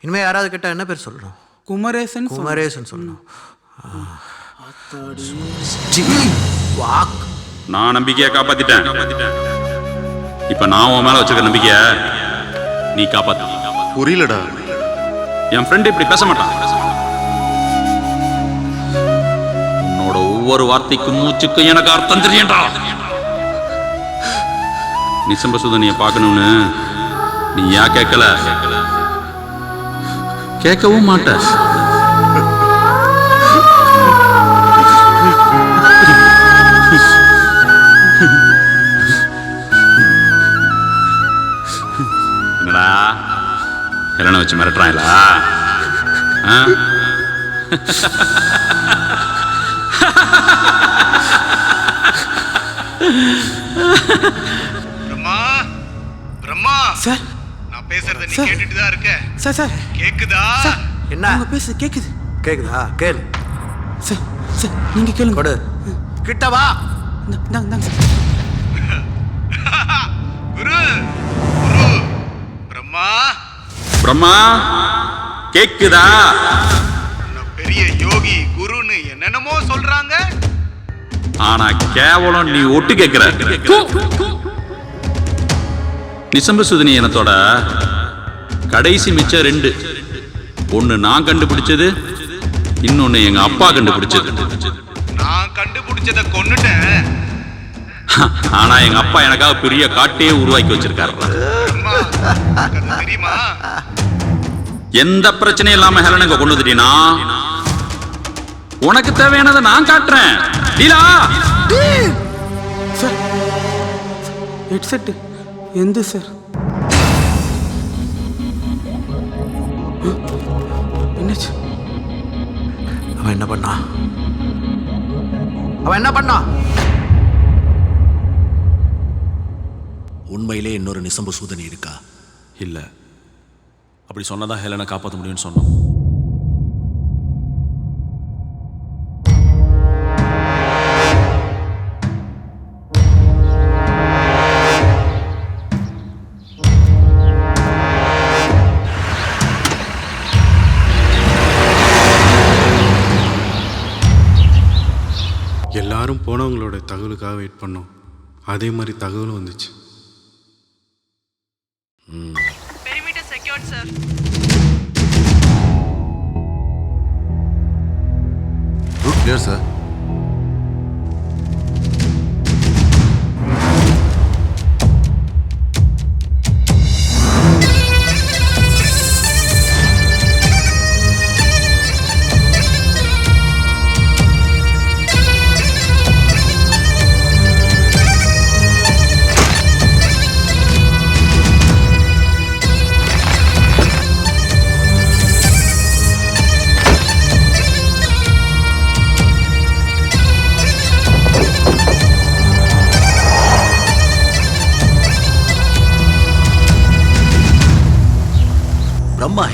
இனிமே யாராவது கேட்டால் என்ன பேர் சொல்லணும்? குமரேசன் சொல்லணும். நான் நம்பிக்கையை காப்பாத்திட்டேன். இப்ப நான் உன் மேல வச்சிருக்க நம்பிக்கைய நீ காப்பாத்த. புரியலடா. என் ஃப்ரெண்ட் இப்படி பேச மாட்டான். உன்னோட ஒவ்வொரு வார்த்தைக்கும் மூச்சுக்கும் எனக்கு அர்த்தம் தெரியண்டா. நிசம்ப சுதனியை பார்க்கணும்னு நீ ஏன் கேட்கல? கேட்கவும் மாட்ட. என்னடா ஹெலனை வச்சு மிரட்டுறாங்களா? பிரம்மா சார், நான் பேசுறத நீ கேட்டுட்டு தான் இருக்க. சார் கேக்குதா? என்ன அவங்க பேச கேக்குதா? கேளு சார். நீங்க கேளுங்க. கொடு. கிட்ட வா. இந்தாங்க சார். குரு பிரம்மா கேக்குதா? பெரிய யோகி குருன்னு என்னென்னமோ சொல்றாங்க. ஆனா கேவலம் நீ ஒட்டு கேட்கிற. நிசம்ப சுதனி இனத்தோட கடைசி மிச்சம் 2. ஒன்னு நான் கண்டுபிடிச்சது, இன்னொன்னு எங்க அப்பா கண்டுபிடிச்சது. நான் கண்டுபிடிச்சத கொன்னுட்டேன். ஆனா எங்க அப்பா எனக்காக பெரிய காட்டையே உருவாக்கி வச்சிருக்காரு. தெரியுமா? எந்த பிரச்சனையும் இல்லாம ஹெலனுங்க கொண்டு வந்துட்டீனா உனக்கு தேவையானதை நான் காட்டுறேன். டீலா சார், ஹெட்செட் எந்த சார்? என்னாச்சு? அவன் என்ன பண்ணா? உண்மையிலே இன்னொரு நிசம்பு சூதனி இருக்கா? இல்ல, அப்படி சொன்னதான் ஹெலனை காப்பாற்ற முடியும்னு சொன்னோம். எல்லாரும் போனவங்களோட தகவலுக்காக வெயிட் பண்ணோம். அதே மாதிரி தகவலும் வந்துச்சு. Perimeter secured, sir. Route clear, sir.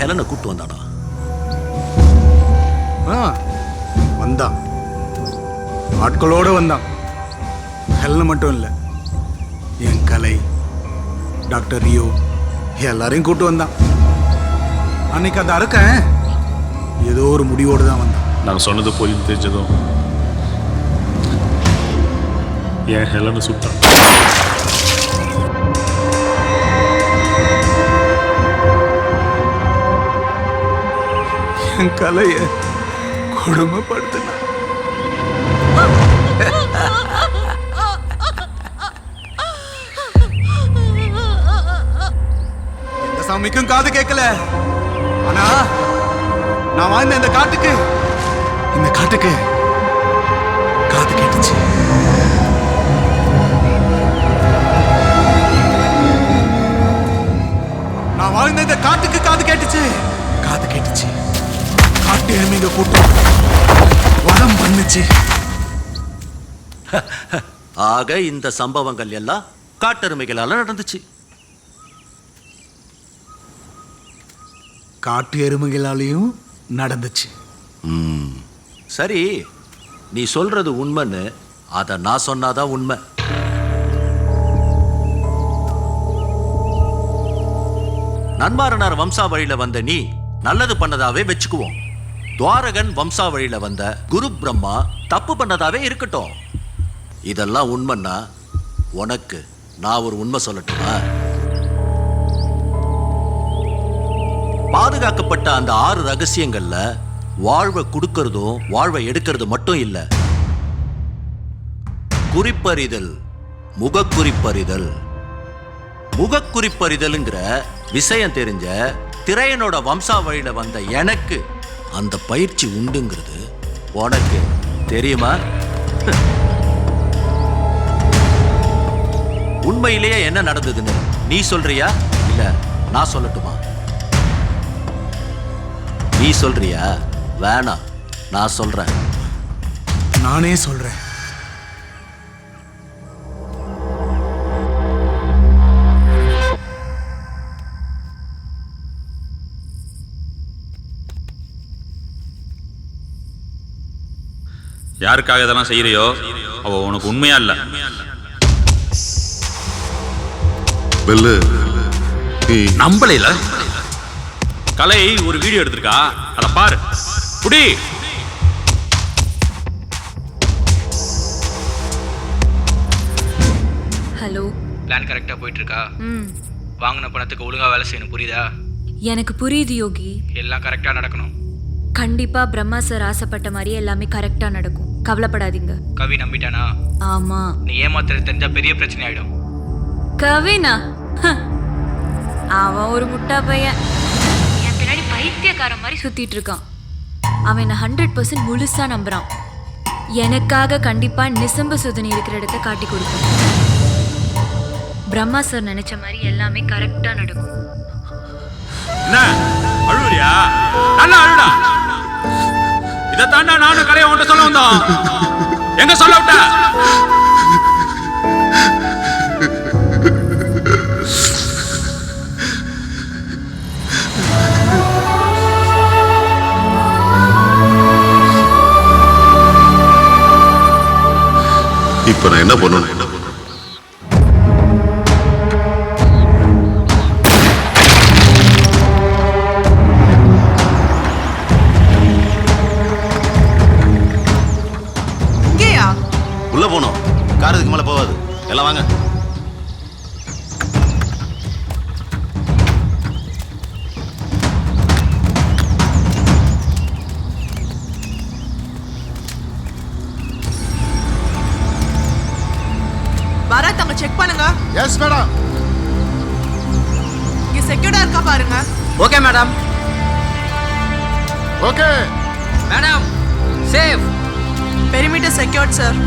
ஹெலனை கூட்டு வந்தானா? வந்தான், ஆட்களோட வந்தான். ஹெலன் மட்டும் இல்லை, என் கலை, டாக்டர் ரியோ எல்லாரையும் கூட்டு வந்தான். அன்னைக்கு அந்த அறுக்கன் ஏதோ ஒரு முடிவோடு தான் வந்தான். நாங்கள் சொன்னது போய் தெரிஞ்சதும் என் ஹெலனை சுட்டான். என் கலையை கொடுமைப்படுத்தினான். இந்த சாமிக்கும் காது கேட்கல. ஆனா நான் வாழ்ந்த இந்த காட்டுக்கு காது கேட்டுச்சு. நான் வாழ்ந்த இந்த காட்டுக்கு காது கேட்டுச்சு. காட்டு எருமைங்க கூட்டம் வரம் பண்ணுச்சு. ஆக இந்த சம்பவங்கள் எல்லாம் காட்டெருமைகளால நடந்துச்சு. காட்டு எருமைகளாலையும் நடந்துச்சு. சரி, நீ சொல்றது உண்மைன்னு அதை நான் சொன்னாதான் உண்மை. நன்மாரனார் வம்சாவழியில வந்த நீ நல்லது பண்ணதாவே வச்சுக்குவோம். துவாரகன் வம்சாவழியில வந்த குரு பிரம்மா தப்பு பண்ணதாவே இருக்கட்டும். இதெல்லாம் உண்மைன்னா உனக்கு நான் ஒரு உண்மை சொல்லட்டுமா? பாதுகாக்கப்பட்ட அந்த 6 ரகசியங்கள்ல வாழ்வை கொடுக்கறதும் வாழ்வை எடுக்கிறது மட்டும் இல்ல. குறிப்பறிதல், முகக்குறிப்பறிதல். முகக்குறிப்பறிதல்ங்கிற விஷயம் தெரிஞ்ச திரையனோட வம்சாவழியில வந்த எனக்கு அந்த பயிற்சி உண்டுங்கிறது உனக்கு தெரியுமா? உண்மையிலேயே என்ன நடந்ததுன்னு நீ சொல்றியா இல்ல நான் சொல்லட்டுமா? நீ சொல்றியா? வேணாம், நான் சொல்றேன். நானே சொல்றேன். யாருக்காக இதெல்லாம் செய்யறியோ அவ உனக்கு உண்மையா இல்ல. நம்பலைல கலை ஒரு வீடியோ எடுத்திருக்கா, அத பாரு. புடி. ஹலோ. பிளான் கரெக்டா போயிட்டு இருக்கா? வாங்கின பணத்துக்கு ஒழுங்கா வேலை செய்யணும், புரியுதா? எனக்கு புரியுது யோகி. எல்லாம் கரெக்டா நடக்கணும். கண்டிப்பா பிரம்மா சார் ஆசைப்பட்ட மாதிரியே எல்லாமே கரெக்டா நடக்கும், கவலைப்படாதீங்க. கவி நம்பிட்டானா? ஆமா. நீ ஏமாத்துறது தெரிஞ்சா பெரிய பிரச்சனை ஆயிடும். கவினா அவன் ஒரு முட்டா பையன். என் பின்னாடி பைத்தியக்காரன் மாதிரி சுத்திட்டு இருக்கான். அவன் என்ன 100% முழுசா நம்புறான். எனக்காக கண்டிப்பா நிசம்ப சுதனி இருக்கிற இடத்த காட்டி கொடுக்கும். பிரம்மா சார் நினைச்ச மாதிரி எல்லாமே கரெக்டா நடக்கும். என்ன அழுவுறியா? நல்லா அழுடா. இதை தாண்டா நானும் கலையை உன்கிட்ட சொல்ல வந்தோம். எங்க சொல்ல விட்ட? இப்ப நான் என்ன பண்ணணும்? உள்ள போனோம், கார் இதுக்கு மேல போகாது. எல்லாம் வாங்க. பாரத் அங்க செக் பண்ணுங்க. Yes madam. இங்க செக்யூர்டா இருக்கா பாருங்க. Okay madam. Okay madam. Safe. Perimeter secured sir.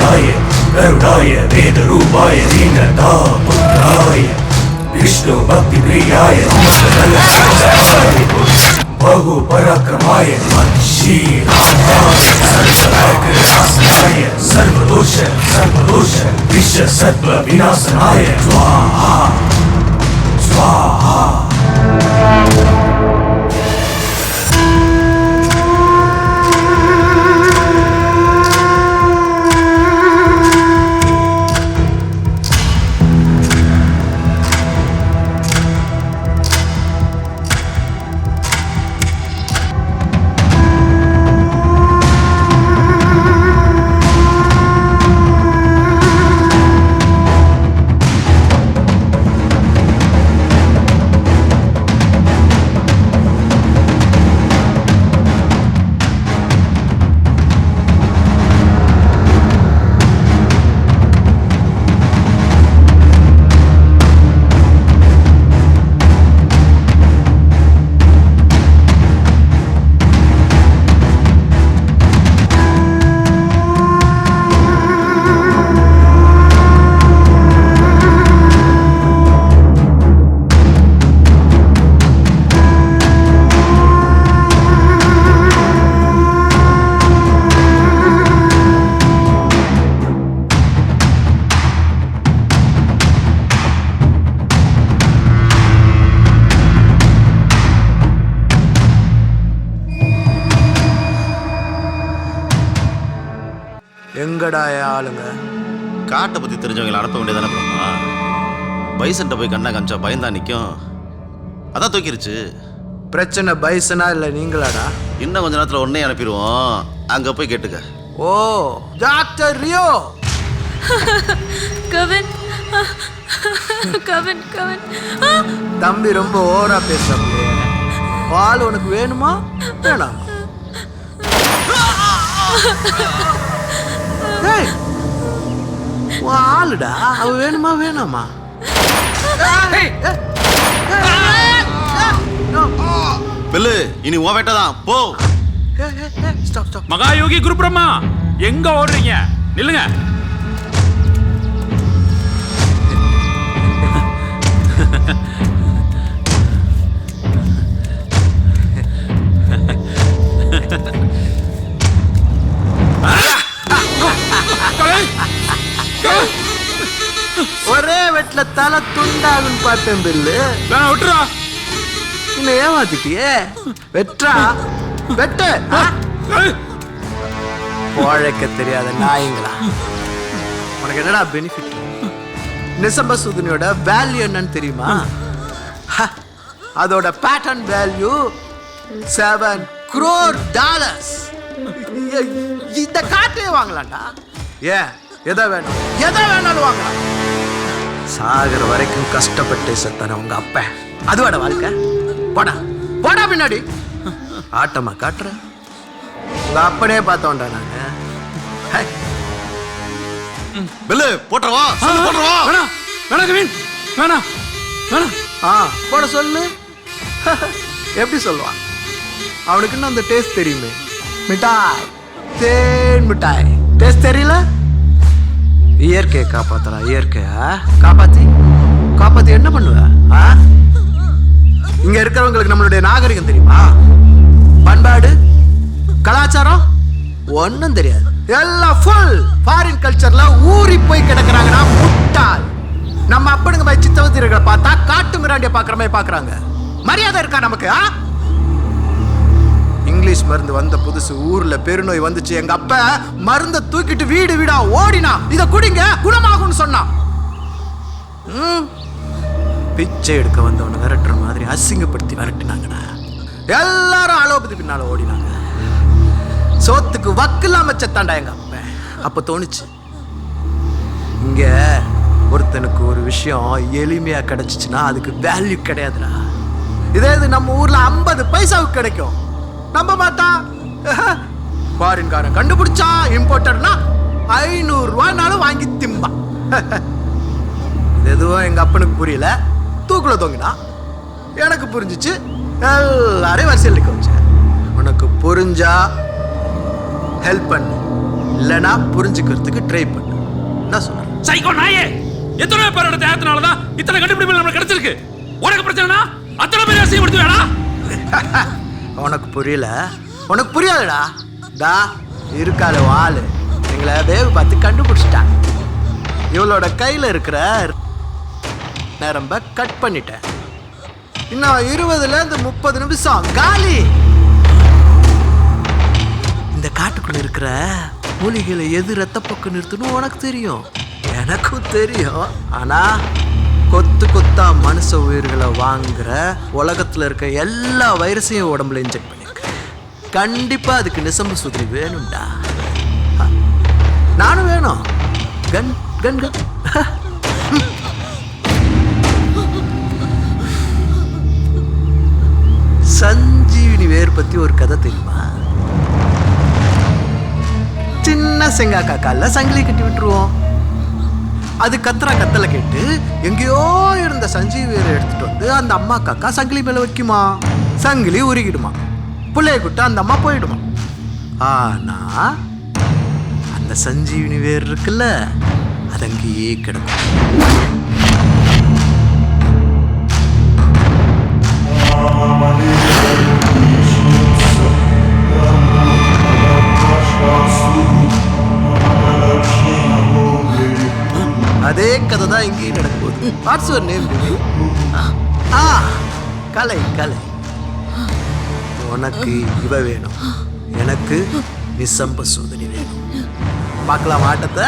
गरुडाय गरुडाय वेद रूपाय दीनता पुत्राय विष्णु भक्ति प्रियाय बहु पराक्रमाय सर्वनाय सर्वदोष विश्व सर्व विनाशनाय स्वाहा स्वाहा. எங்கடா ஆளுங்க? காட்டை பற்றி தெரிஞ்சவங்களை அனுப்ப வேண்டியதானே பிரம்மா. பைசன்ட்ட போய் கண்ணா காமிச்சா பயந்தா நிற்கும். அதான் தூக்கிருச்சு. பிரச்சனை பைசனா இல்லை நீங்களாடா? இன்னும் கொஞ்ச நேரத்தில் உடனே அனுப்பிடுவோம். அங்கே போய் கேட்டுக்க. ஓ டாக்டர் ரியோ. கவின் கவின் கவின் தம்பி ரொம்ப ஓவரா பேசுறே. பால் உனக்கு வேணுமா வேணாமா? ஆளுடா அவ வேணுமா வேணாமா? பெல்லு இனி உன் வேட்டதான் போ. மகாயோகி குரு பிரம்மா எங்க ஓடுறீங்க? நில்லுங்க. ஒரே வெட்ல தலை துண்டாகும் பார்த்தேன் பில்லு. விட்டுறா. இன்னும் ஏமாத்திட்டியே. வெற்றா வெட்டு. உழைக்க தெரியாத நாய்ங்களா. உனக்கு என்னடா பெனிஃபிட்? நிசம்ப சுதுனியோட வேல்யூ என்னன்னு தெரியுமா? அதோட பேட்டர்ன் வேல்யூ $7 crore. இந்த காட்டையே வாங்கலாம்டா. ஏன் எதை வேணும் எதை வேணாலும் வாங்கலாம். சாகிற வரைக்கும் கஷ்டப்பட்டு செத்தான உங்க அப்ப அதுவாட வாழ்க்கை. போடா போடா பின்னாடி. ஆட்டமா காட்டுற உங்க அப்பனே பார்த்தோம்டா நாங்க. பெல்லு போட்டுறவா போட்டுறவா. வேணாம் வேணாம் கவின் வேணாம் வேணாம். போட சொல்லு. எப்படி சொல்லுவான்? அவனுக்கு இன்னும் அந்த டேஸ்ட் தெரியுமே. மிட்டாய் தேன் மிட்டாய் டேஸ்ட் தெரியல. இயற்கையை காப்பாத்தலாம். இயற்கையா காப்பாத்தி என்ன பண்ணுவ? இங்க இருக்கிறவங்களுக்கு நம்மளுடைய நாகரிகம் தெரியுமா? பண்பாடு கலாச்சாரம் ஒன்னும் தெரியாது. எல்லாம் ஃபுல் ஃபாரின் கல்ச்சர்ல ஊறி போய் கிடக்குறாங்கன்னா முட்டாள். நம்ம அப்பனுங்க போய் சித்தவத்திரர்களை பார்த்தா காட்டு மிராண்டிய பாக்குற மாதிரி பாக்குறாங்க. மரியாதை இருக்கா நமக்கு? இங்கிலீஷ் மருந்து வந்த புதுசு ஊர்ல பெருநோய் வந்துச்சு. எங்க அப்ப மருந்த தூக்கிட்டு வீடு வீடா ஓடினா இத குடிங்க குணமாகும்னு சொன்னான். பிச்சை எடுக்க வந்தவனை விரட்டுற மாதிரி அசிங்கப்படுத்தி விரட்டினாங்கடா. எல்லாரும் அலோபதி பின்னால ஓடினாங்க. சோத்துக்கு வக்கில்லாம செத்தாண்டா எங்க அப்ப. அப்ப தோணுச்சு இங்க ஒருத்தனுக்கு ஒரு விஷயம் எளிமையா கிடைச்சிச்சுன்னா அதுக்கு வேல்யூ கிடையாதுடா. இதே இது நம்ம ஊர்ல 50 பைசாவுக்கு கிடைக்கும். நம்ப மாட்டா. ஃபாரின்காரன் கண்டுபிடிச்சா இம்போர்ட்டர்னா 500 ரூபாய்னாலும் வாங்கி திம்பா. இது எதுவும் எங்க அப்பனுக்கு புரியல. தூக்குல தொங்கினா எனக்கு புரிஞ்சிச்சு. எல்லாரையும் வரிசையில் நிற்க வச்சேன். உனக்கு புரிஞ்சா ஹெல்ப் பண்ணு, இல்லைனா புரிஞ்சுக்கிறதுக்கு ட்ரை பண்ணு. என்ன சொல்ற? சைக்கோ நாயே, எத்தனை பேரோட தேகத்தினாலதான் இத்தனை கண்டுபிடிப்புகள் நமக்கு கிடைச்சிருக்கு. உனக்கு பிரச்சனைனா அத்தனை பேர் அசிங்கப்படுத்துவேடா. உனக்கு புரியல, உனக்கு புரியாதுடா. டா இருக்காது வாள் எங்களை வேவு பார்த்து கண்டுபிடிச்சிட்டான். இவளோட கையில் இருக்கிற நரம்ப கட் பண்ணிட்டேன். இன்னும் 20லேருந்து 30 நிமிஷம் காலி. இந்த காட்டுக்குள்ள இருக்கிற மூலிகைகளை எது ரத்தப்போக்கு நிறுத்தணும் உனக்கு தெரியும், எனக்கும் தெரியும். ஆனா கொத்து கொத்தா மனுஷ உயிர்களை வாங்குற உலகத்துல இருக்க எல்லா வைரஸையும் உடம்புல இன்ஜெக்ட் பண்ணிருக்கேன். கண்டிப்பா அதுக்கு நிசம்பு சுதி வேணும்டா. நானும் வேணும். கன் கன் கன். சஞ்சீவினி வேர் பத்தி ஒரு கதை தெரியுமா? சின்ன செங்காக்கா கால சங்கிலி கட்டி விட்டுருவோம். அது கத்தலை கேட்டு எங்கேயோ இருந்த சஞ்சீவி வேரை எடுத்துட்டு வந்து அந்த அம்மா காக்கா சங்கிலி மேல வைக்குமா. சங்கிலி உருகிடுமா. பிள்ளைய கூட்ட அந்த அம்மா போயிடுமா. ஆனா அந்த சஞ்சீவினி வேர் இருக்குல்ல, அது அங்கேயே கிடக்கும். அதே கதை தான் இங்கேயும் நடக்குது. What's your name? Kalai Kalai. உனக்கு இவ வேணும், எனக்கு நிசம்ப சோதனை வேணும். பார்க்கலாம் ஆட்டத்தை.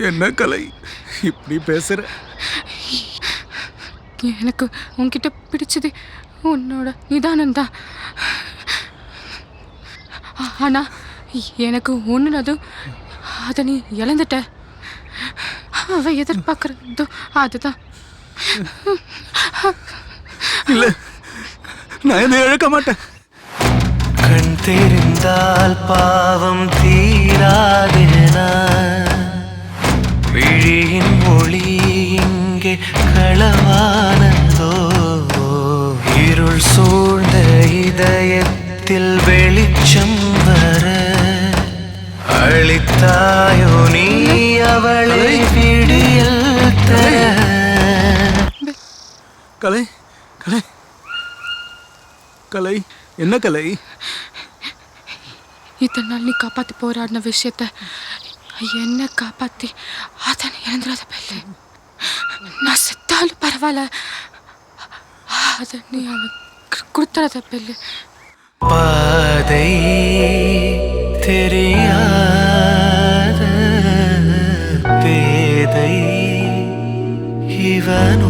என்ன கலை இப்படி பேசுற? எனக்கு உன்கிட்ட பிடிச்சது உன்னோட நிதானம் தான். ஆனா எனக்கு ஒன்றுனதும் அதை நீ இழந்துட்ட. அவ எதிர்பார்க்கறதோ அதுதான். இல்ல, நான் இதை இழக்க மாட்டேன். கண் தெரிந்தால் பாவம் தீராதேனா, விழியின் ஒளி இங்கே களவானதோ, இருள் சூழ்ந்த இதயத்தில் வெளிச்சம் வர அளித்தாயோ நீ அவளை விடியல் தர. கலை கலை கலை என்ன கலை? இத்தனை நாள் நீ காப்பாற்றி போராடின விஷயத்த என்ன காப்பாற்றி அதை நீ இழந்துடாத பெல்லு. நான் செத்தாலும் பரவாயில்ல, அதை நீ அவனுக்கு கொடுத்துடாத பெல்லு. பாதை தெரியாத பேதை இவனோ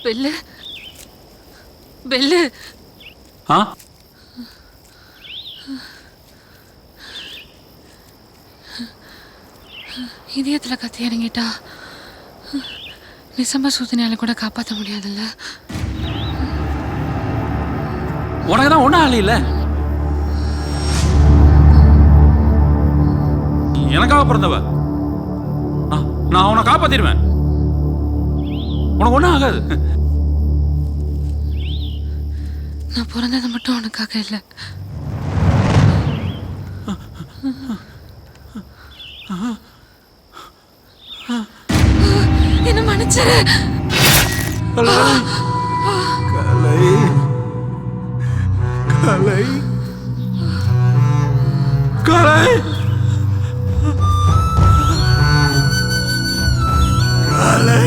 பெல்லு பெல்லு. ஆ இதயத்தில் கத்தி இறங்கிட்டா நிசம்ப சூதனையால கூட காப்பாற்ற முடியாதுல்ல. உனக்கு தான் ஒன்றும் ஆளு இல்லை. எனக்காக பிறந்தவ. நான் உன்னை காப்பாத்திடுவேன். உனக்கு ஒன்றும் ஆகாது. நான் பிறந்தது மட்டும் உனக்காக இல்லை. என்ன மன்னிச்சிரு. கலை கலை கலை கலை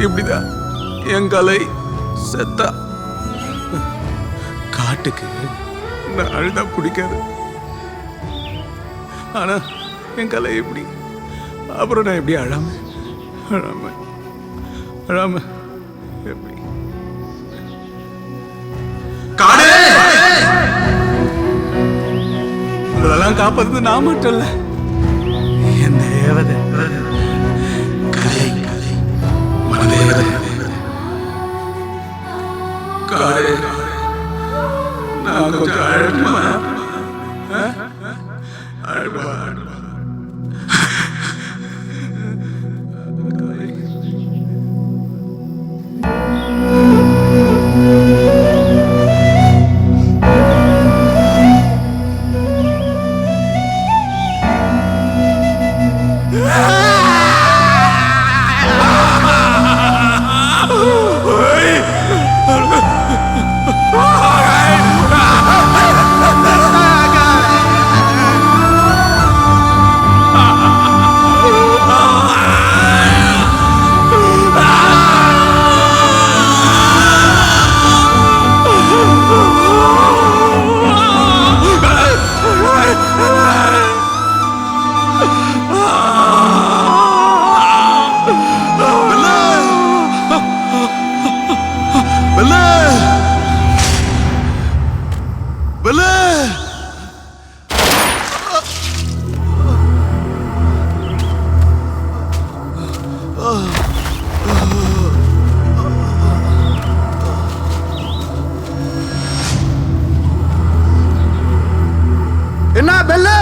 இப்படிதான் என் கலை செத்தா. காட்டுக்கு நான் அழுதா பிடிக்காது. ஆனா என் கலை எப்படி? அப்புறம் நான் எப்படி அழாம அழாம அழாம எப்படி? இதெல்லாம் காப்பாத்து நான் மட்டும் இல்ல, என் தேவதை கலை கலை மனதேவதை காடு. நான் கொஞ்சம் அழகுமா அழுவா அழுவா. என்ன பெல்லு?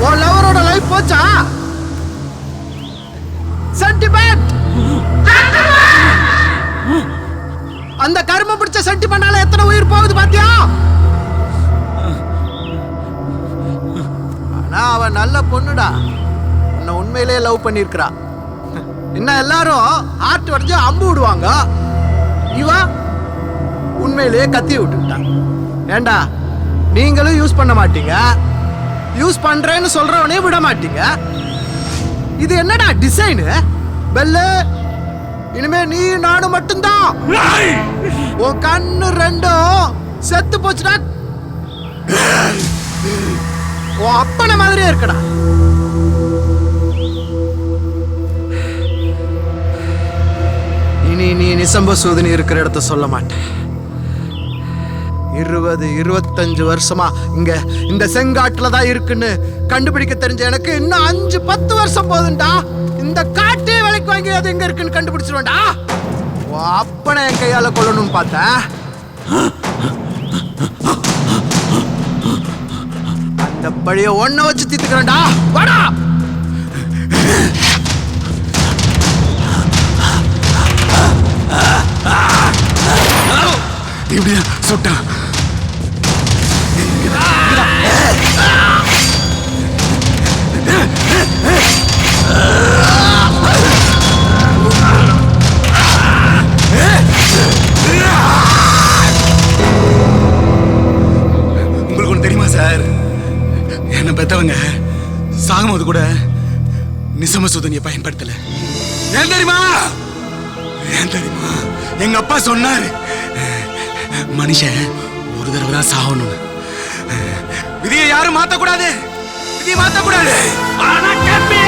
உன் லவரோட லைஃப் போச்சா? சென்டிமெண்ட். அந்த கரும பிடிச்ச சென்டிமெண்டால எத்தனை உயிர் போகுது பாத்தியா? ஆனா அவ நல்ல பொண்ணுடா. உன்னை உண்மையிலேயே லவ் பண்ணிருக்கிறா. இன்னும் எல்லாரும் ஆட்டு வரைஞ்சு அம்பு விடுவாங்க, இவ உண்மையிலேயே கத்தி விட்டுட்டான். ஏண்டா நீங்களும் யூஸ் பண்ண மாட்டீங்க, யூஸ் பண்றேன்னு சொல்றவனே விட மாட்டீங்க. இது என்னடா டிசைனு? பெல்லு, இனிமே நீ நானும் மட்டும்தான். உன் கண்ணு ரெண்டும் செத்து போச்சுடா. உன் அப்பனை மாதிரியே இருக்கடா. இனி நீ நிசம்ப சூதனி இருக்கிற இடத்த சொல்ல மாட்டேன். 20-25 வருஷமா இங்க இந்த செங்காட்டுல தான் இருக்குன்னு கண்டுபிடிக்க தெரிஞ்ச எனக்கு இன்னும் 5-10 வருஷம் போதுண்டா. இந்த காட்டே விலைக்கு வாங்கி அது எங்க இருக்குன்னு கண்டுபிடிச்சிருவேன்டா. அப்பனை என் கையால கொல்லணும்னு பார்த்தேன். அந்த பழிய ஒன்ன வச்சு தீத்துக்கிறேன்டா. வாடா. இப்படியா சொட்டா? உங்களுக்கு ஒன்று தெரியுமா சார்? என்ன பெத்தவங்க சாகும்போது கூட நிசம சுதனியை பயன்படுத்தல. ஏன் தெரியுமா? எங்க அப்பா சொன்னாரு, மனுஷன் ஒரு தடவை தான் சாகணும். விதியை யாரும் மாத்தக்கூடாது. விதியை மாத்தக்கூடாது. ஆனா கேப்பிய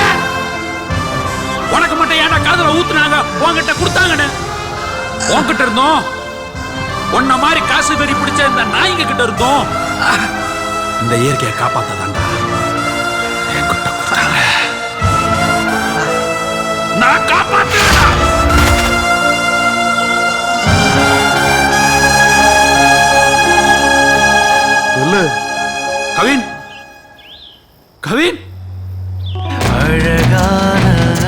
உனக்கு மட்டும் ஏன்டா காதுல ஊத்துனாங்க? உன்கிட்ட கொடுத்தாங்கன்னு உன்கிட்ட இருந்தோம். உன்ன மாதிரி காசு வெறி பிடிச்ச இந்த நாய்ங்க கிட்ட இருந்தோம். இந்த இயற்கையை காப்பாத்தாதான்டா என்கிட்ட கொடுத்தாங்க. நான் காப்பாத்துறேன். கவின், கவின், அழகான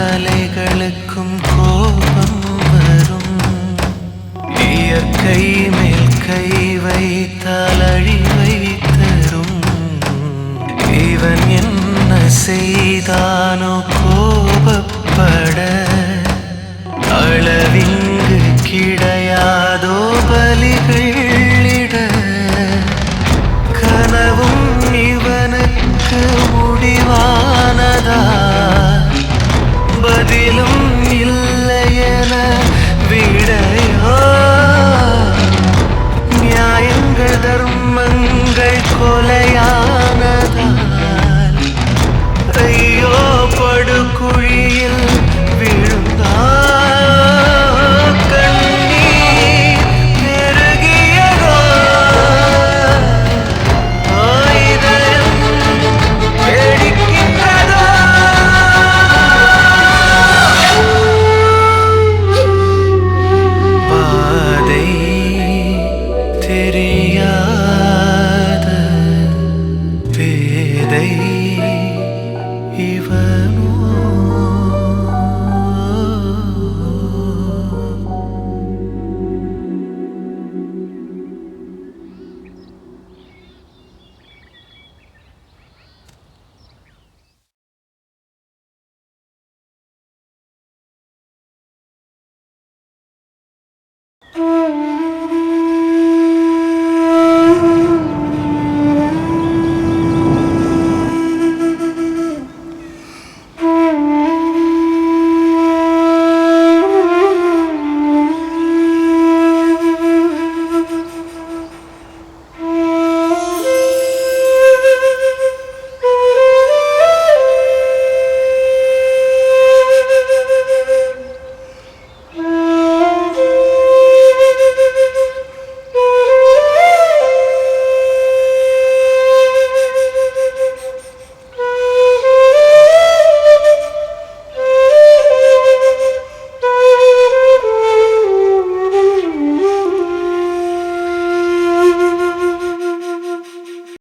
அலைகளுக்கும் கோபம் வரும். இயற்கை மேல் கை வைத்தால் அழிவை தரும். இவன் என்ன செய்தானோ கோபப்பட அளவிங்கு கிடையாதோ பலிகள்